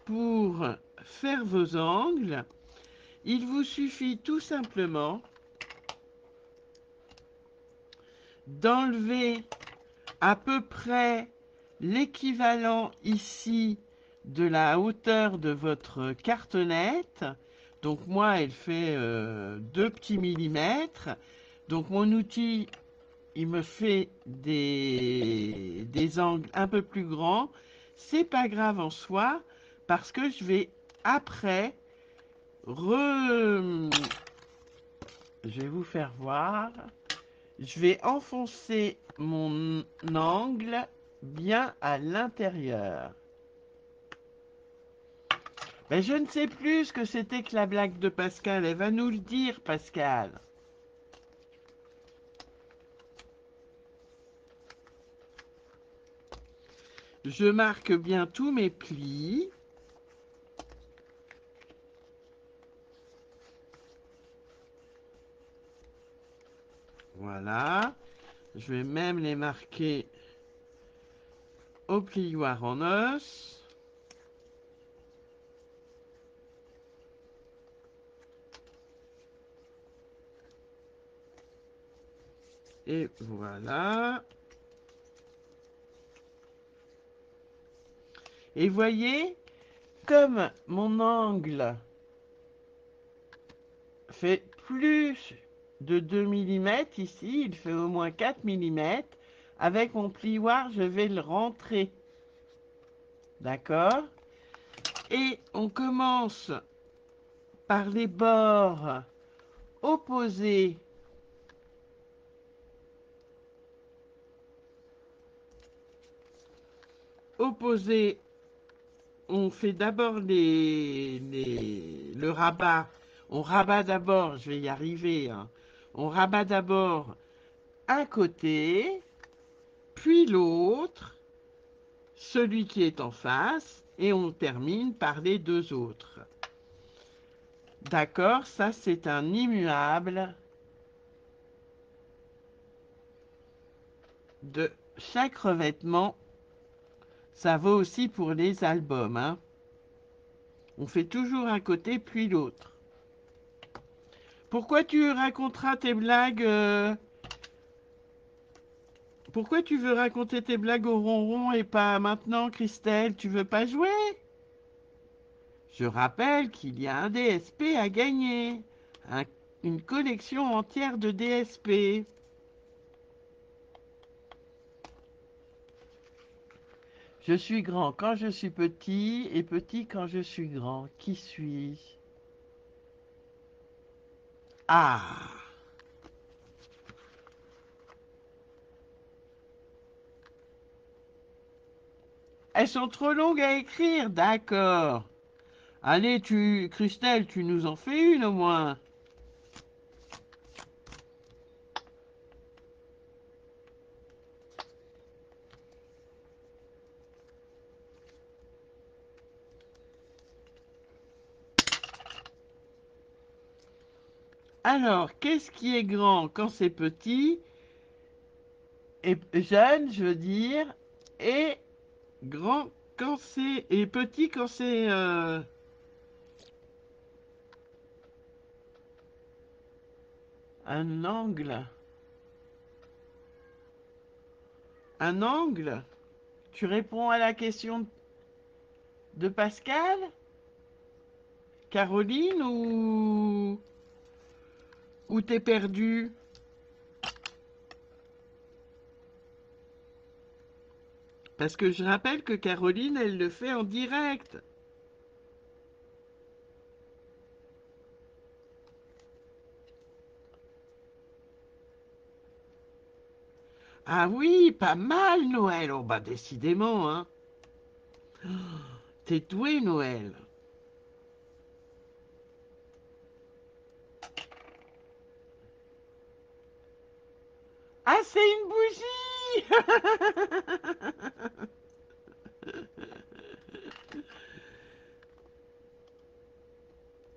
pour faire vos angles, il vous suffit tout simplement d'enlever à peu près l'équivalent ici de la hauteur de votre cartonnette. Donc moi, elle fait 2 petits millimètres. Donc mon outil, il me fait des angles un peu plus grands. C'est pas grave en soi, parce que je vais après je vais vous faire voir. Je vais enfoncer mon angle bien à l'intérieur. Mais je ne sais plus ce que c'était que la blague de Pascal. Elle va nous le dire, Pascal. Je marque bien tous mes plis. Voilà. Je vais même les marquer au plioir en os. Et voilà. Et voyez, comme mon angle fait plus de 2 millimètres ici, il fait au moins 4 millimètres. Avec mon plioir, je vais le rentrer. D'accord? Et on commence par les bords opposés. Opposés, on fait d'abord le rabat. On rabat d'abord, je vais y arriver, hein. On rabat d'abord un côté, puis l'autre, celui qui est en face, et on termine par les deux autres. D'accord, ça c'est un immuable de chaque revêtement. Ça vaut aussi pour les albums, hein. On fait toujours un côté puis l'autre. Pourquoi tu raconteras tes blagues Pourquoi tu veux raconter tes blagues au ronron et pas maintenant, Christelle? Tu veux pas jouer? Je rappelle qu'il y a un DSP à gagner. Une collection entière de DSP. Je suis grand quand je suis petit et petit quand je suis grand. Qui suis-je? Ah! Elles sont trop longues à écrire, d'accord. Allez, Christelle, tu nous en fais une au moins. Alors, qu'est-ce qui est grand quand c'est petit? Et jeune, je veux dire, Et grand quand c'est... Et petit quand c'est... un angle. Un angle? Tu réponds à la question de Pascal? Caroline ou t'es perdu? Parce que je rappelle que Caroline, elle le fait en direct. Ah oui, pas mal, Noël. Oh bah décidément, hein. T'es doué, Noël. Ah, c'est une bougie.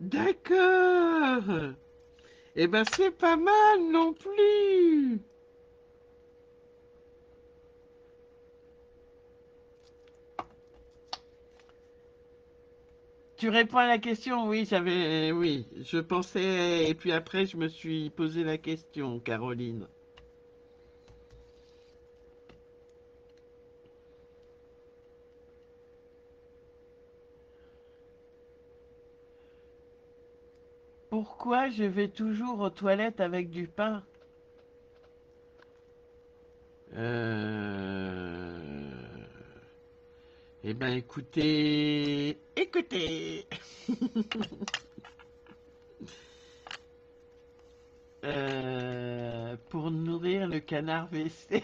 D'accord. Eh ben, c'est pas mal non plus. Tu réponds à la question, oui, oui, je pensais, et puis après, je me suis posé la question, Caroline. Pourquoi je vais toujours aux toilettes avec du pain? Euh... Eh ben, écoutez. Pour nourrir le canard WC.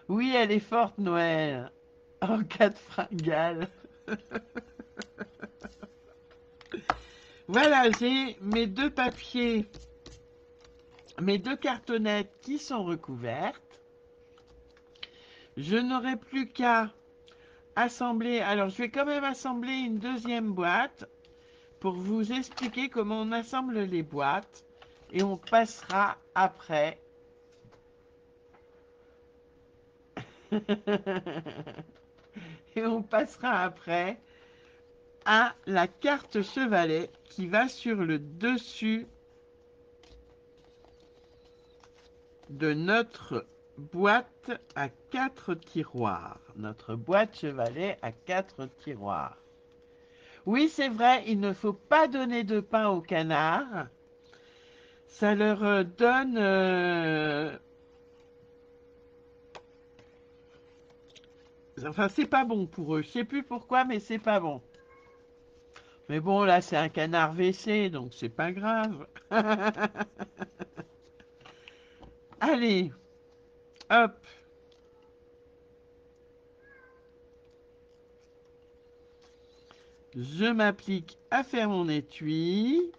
Oui, elle est forte, Noël. En cas de fringale. Voilà, j'ai mes deux papiers, mes deux cartonnettes qui sont recouvertes. Je n'aurai plus qu'à assembler. Alors, je vais quand même assembler une deuxième boîte pour vous expliquer comment on assemble les boîtes. Et on passera après. Et on passera après à la carte chevalet qui va sur le dessus de notre boîte à 4 tiroirs. Notre boîte chevalet à 4 tiroirs. Oui, c'est vrai, il ne faut pas donner de pain aux canards. Ça leur donne... Enfin, c'est pas bon pour eux. Je sais plus pourquoi, mais c'est pas bon. Mais bon, là, c'est un canard WC, donc c'est pas grave. Allez, hop. Je m'applique à faire mon étui.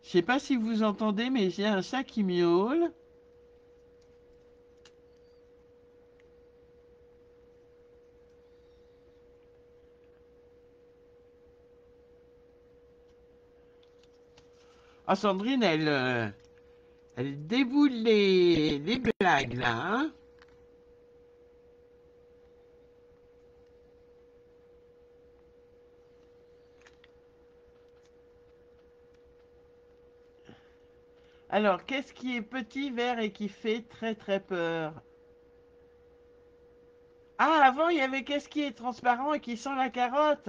Je sais pas si vous entendez, mais j'ai un chat qui miaule. Ah, Sandrine, elle déboule les blagues, là, hein. Alors, qu'est-ce qui est petit, vert et qui fait très très peur? Ah, avant, il y avait qu'est-ce qui est transparent et qui sent la carotte?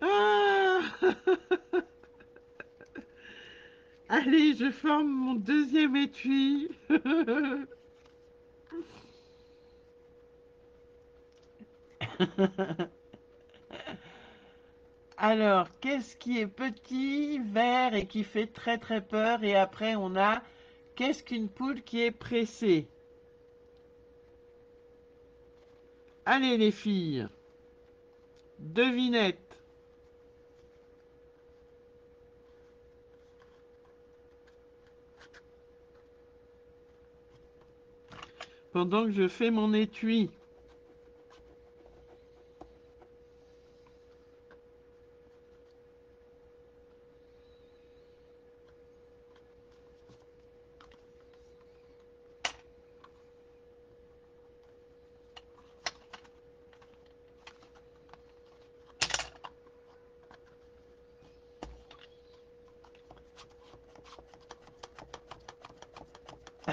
Ah. Allez, je forme mon deuxième étui. Alors, qu'est-ce qui est petit, vert et qui fait très très peur? Et après, on a qu'est-ce qu'une poule qui est pressée? Allez, les filles, devinette. Pendant que je fais mon étui.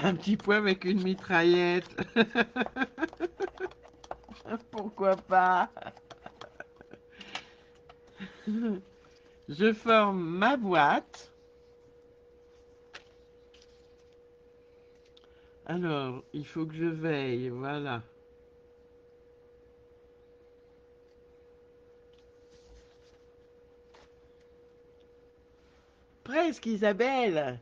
Un petit pois avec une mitraillette. Pourquoi pas? Je forme ma boîte. Alors, il faut que je veille, voilà. Presque, Isabelle.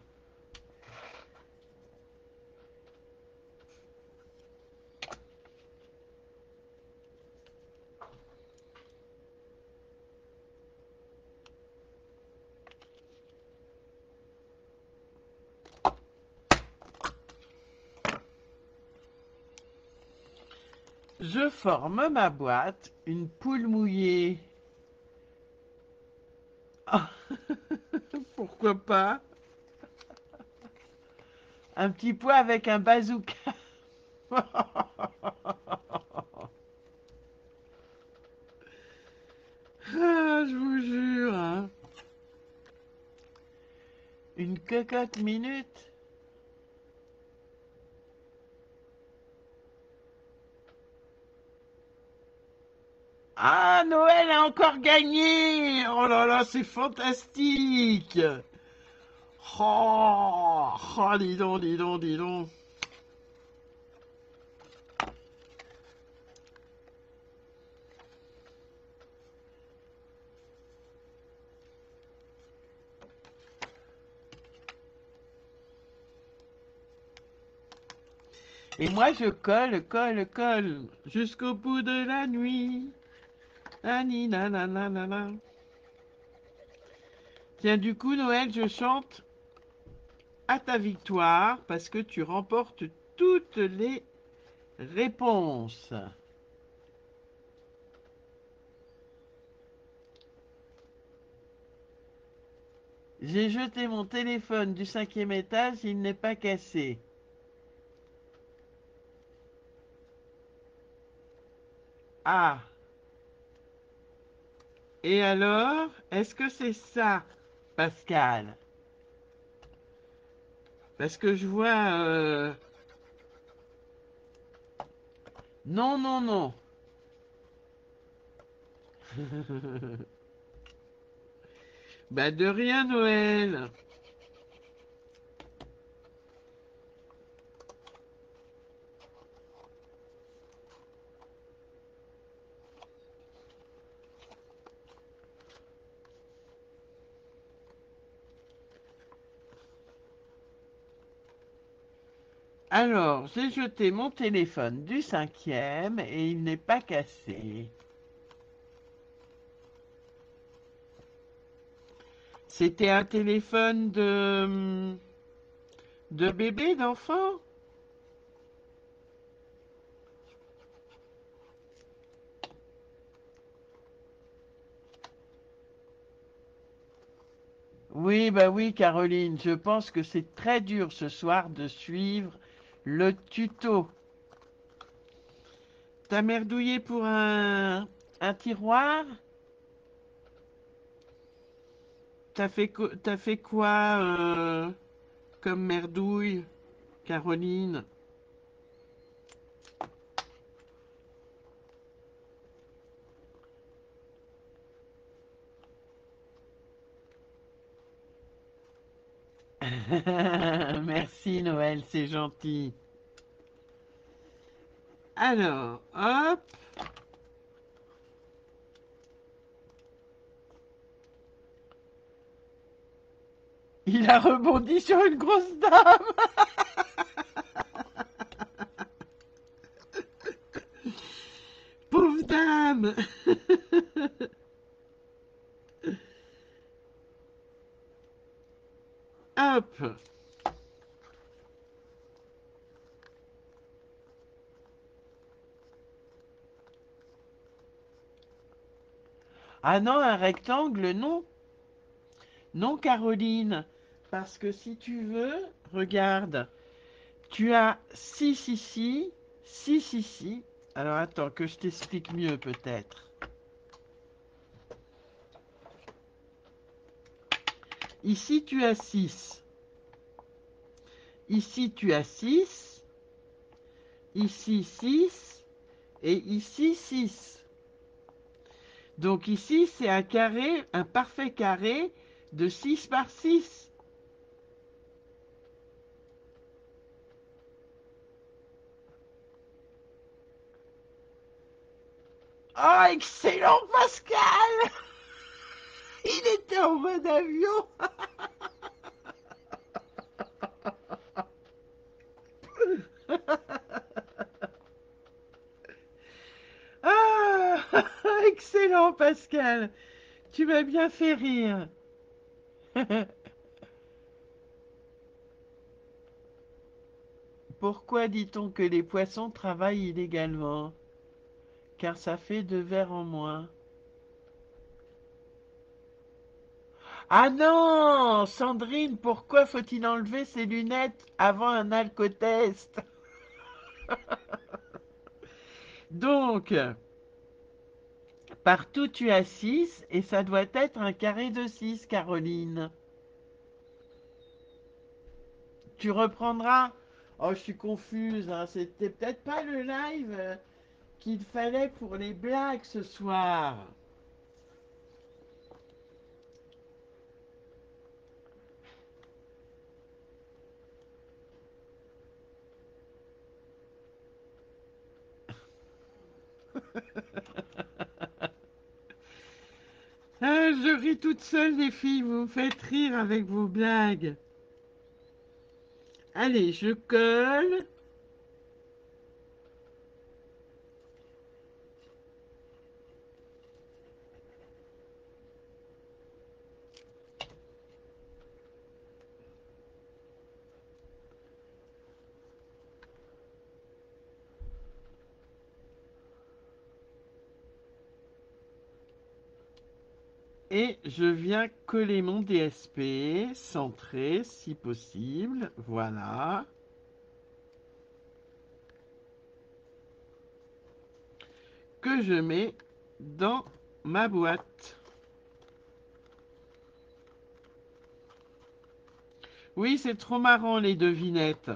Je forme ma boîte, une poule mouillée. Ah, pourquoi pas? Un petit pois avec un bazooka. Ah, je vous jure, hein. Une cocotte minute. Ah, Noël a encore gagné! Oh là là, c'est fantastique! Oh, oh, dis donc, dis donc, dis donc. Et moi, je colle, colle, colle, jusqu'au bout de la nuit. Nani, nanana. Tiens, du coup, Noël, je chante à ta victoire parce que tu remportes toutes les réponses. J'ai jeté mon téléphone du 5e étage, il n'est pas cassé. Ah, et alors, est-ce que c'est ça, Pascal? Parce que je vois... Non, non, non. Bah de rien, Noël. Alors, j'ai jeté mon téléphone du 5e et il n'est pas cassé. C'était un téléphone de bébé, d'enfant? Oui, bah oui, Caroline, je pense que c'est très dur ce soir de suivre le tuto. T'as merdouillé pour un tiroir? T'as fait quoi comme merdouille, Caroline? Merci Noël, c'est gentil. Alors, hop, il a rebondi sur une grosse dame. Pauvre dame. Hop. Ah non, un rectangle, non. Non, Caroline. Parce que si tu veux, regarde, tu as 6 ici, 6 ici. Alors attends, que je t'explique mieux peut-être. Ici, tu as 6. Ici, tu as 6. Ici, 6. Et ici, 6. Donc ici, c'est un carré, un parfait carré de 6 par 6. Oh, excellent, Pascal! Il était en mode avion. Ah, excellent, Pascal. Tu m'as bien fait rire. Pourquoi dit-on que les poissons travaillent illégalement? Car ça fait 2 verres en moins. Ah non, Sandrine, pourquoi faut-il enlever ses lunettes avant un alcotest? Donc, partout tu as 6 et ça doit être un carré de 6, Caroline. Tu reprendras. Oh, je suis confuse, hein. C'était peut-être pas le live qu'il fallait pour les blagues ce soir. Ah, je ris toute seule, les filles, vous me faites rire avec vos blagues. Allez, je colle. Et je viens coller mon DSP, centré si possible, voilà, que je mets dans ma boîte. Oui, c'est trop marrant les devinettes.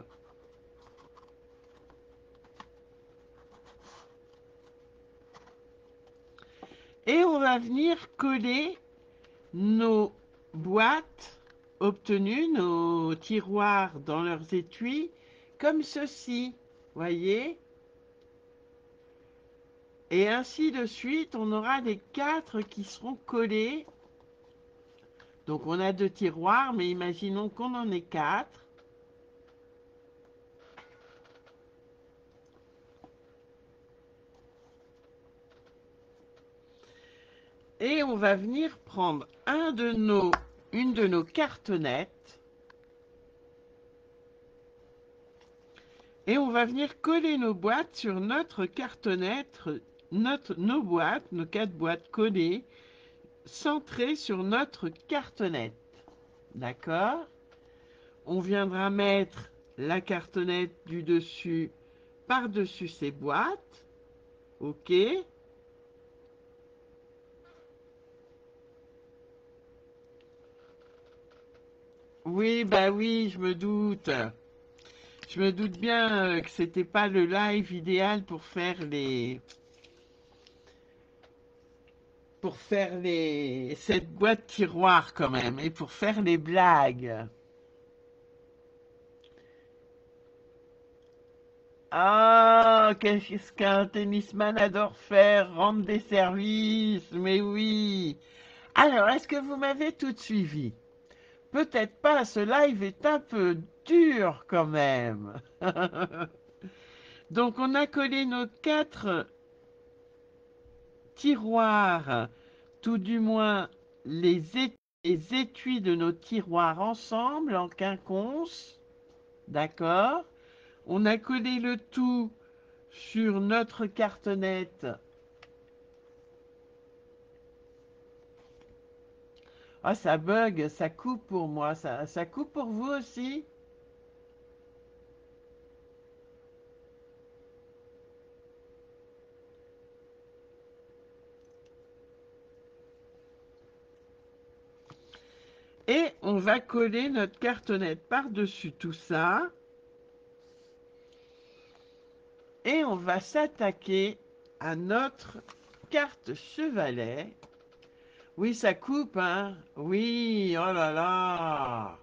Et on va venir coller nos boîtes obtenues, nos tiroirs dans leurs étuis, comme ceci, voyez? Et ainsi de suite, on aura les 4 qui seront collés. Donc on a 2 tiroirs, mais imaginons qu'on en ait 4. Et on va venir prendre une de nos cartonnettes. Et on va venir coller nos boîtes sur notre cartonnette, nos boîtes, nos 4 boîtes collées, centrées sur notre cartonnette. D'accord? On viendra mettre la cartonnette du dessus par-dessus ces boîtes. OK? Oui, bah oui, je me doute. Je me doute bien que c'était pas le live idéal pour faire cette boîte tiroir quand même et pour faire les blagues. Ah, qu'est-ce qu'un tennisman adore faire, rendre des services, mais oui. Alors, est-ce que vous m'avez tout suivi? Peut-être pas, ce live est un peu dur quand même. Donc, on a collé nos 4 tiroirs, tout du moins les étuis de nos tiroirs ensemble en quinconce, d'accord? On a collé le tout sur notre cartonnette. Ah, ça bug, ça coupe pour moi, ça coupe pour vous aussi? Et on va coller notre cartonnette par-dessus tout ça. Et on va s'attaquer à notre carte chevalet. Oui, ça coupe, hein? Oui, oh là là!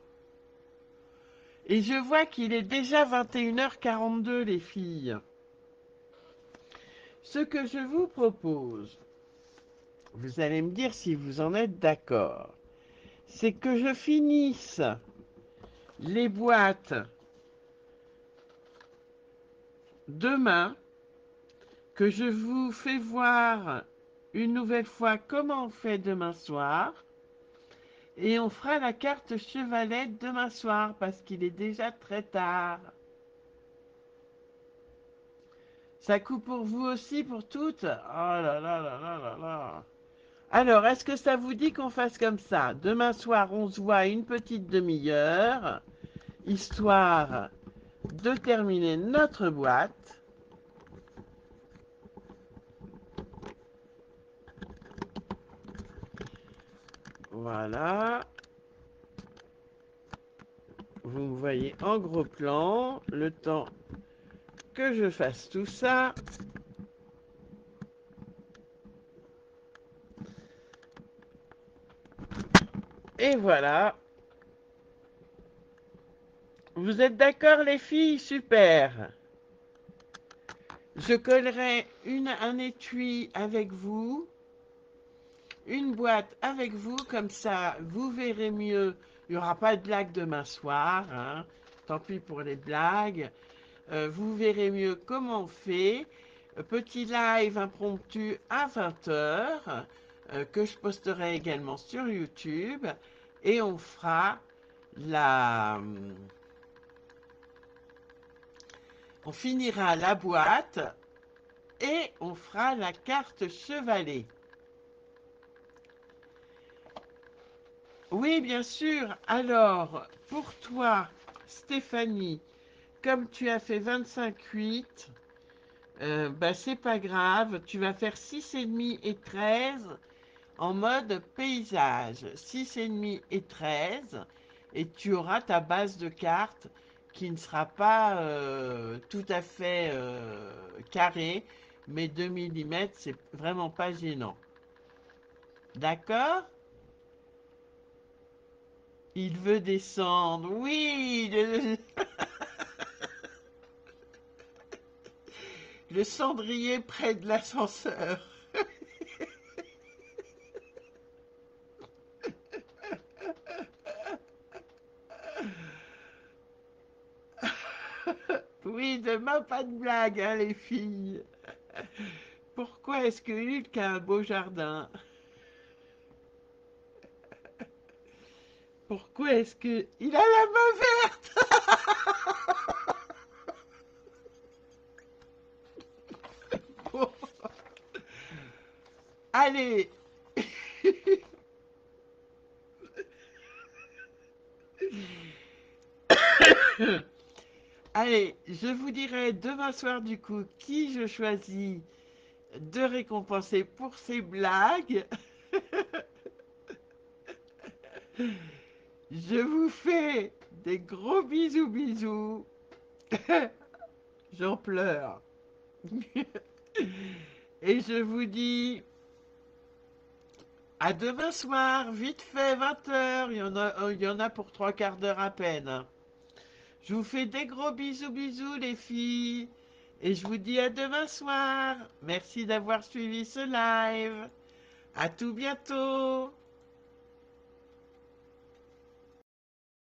Et je vois qu'il est déjà 21h42, les filles. Ce que je vous propose, vous allez me dire si vous en êtes d'accord, c'est que je finisse les boîtes demain, que je vous fais voir une nouvelle fois comment on fait demain soir, et on fera la carte chevalet demain soir parce qu'il est déjà très tard. Ça coupe pour vous aussi, pour toutes? Oh là là là là là là. Alors, est-ce que ça vous dit qu'on fasse comme ça? Demain soir, on se voit une petite demi-heure, histoire de terminer notre boîte. Voilà. Vous me voyez en gros plan, le temps que je fasse tout ça. Et voilà. Vous êtes d'accord, les filles? Super. Je collerai un étui avec vous, une boîte avec vous, comme ça vous verrez mieux. Il n'y aura pas de blague demain soir, hein. Tant pis pour les blagues. Vous verrez mieux comment on fait. Petit live impromptu à 20h, que je posterai également sur YouTube. Et on fera la... On finira la boîte et on fera la carte chevalet. Oui, bien sûr. Alors, pour toi, Stéphanie, comme tu as fait 25,8, bah, c'est pas grave. Tu vas faire 6,5 et 13 en mode paysage. 6,5 et 13. Et tu auras ta base de cartes qui ne sera pas tout à fait carrée, mais 2 mm, c'est vraiment pas gênant. D'accord? Il veut descendre. Oui, le cendrier près de l'ascenseur. Oui, demain, pas de blague, hein, les filles. Pourquoi est-ce que Hulk a un beau jardin? Pourquoi est-ce que... Il a la main verte. Bon, allez. Allez, je vous dirai demain soir du coup qui je choisis de récompenser pour ces blagues. Je vous fais des gros bisous bisous. J'en pleure. Et je vous dis à demain soir, vite fait, 20h. Il y en a pour 3/4 d'heure à peine. Je vous fais des gros bisous bisous les filles. Et je vous dis à demain soir. Merci d'avoir suivi ce live. À tout bientôt.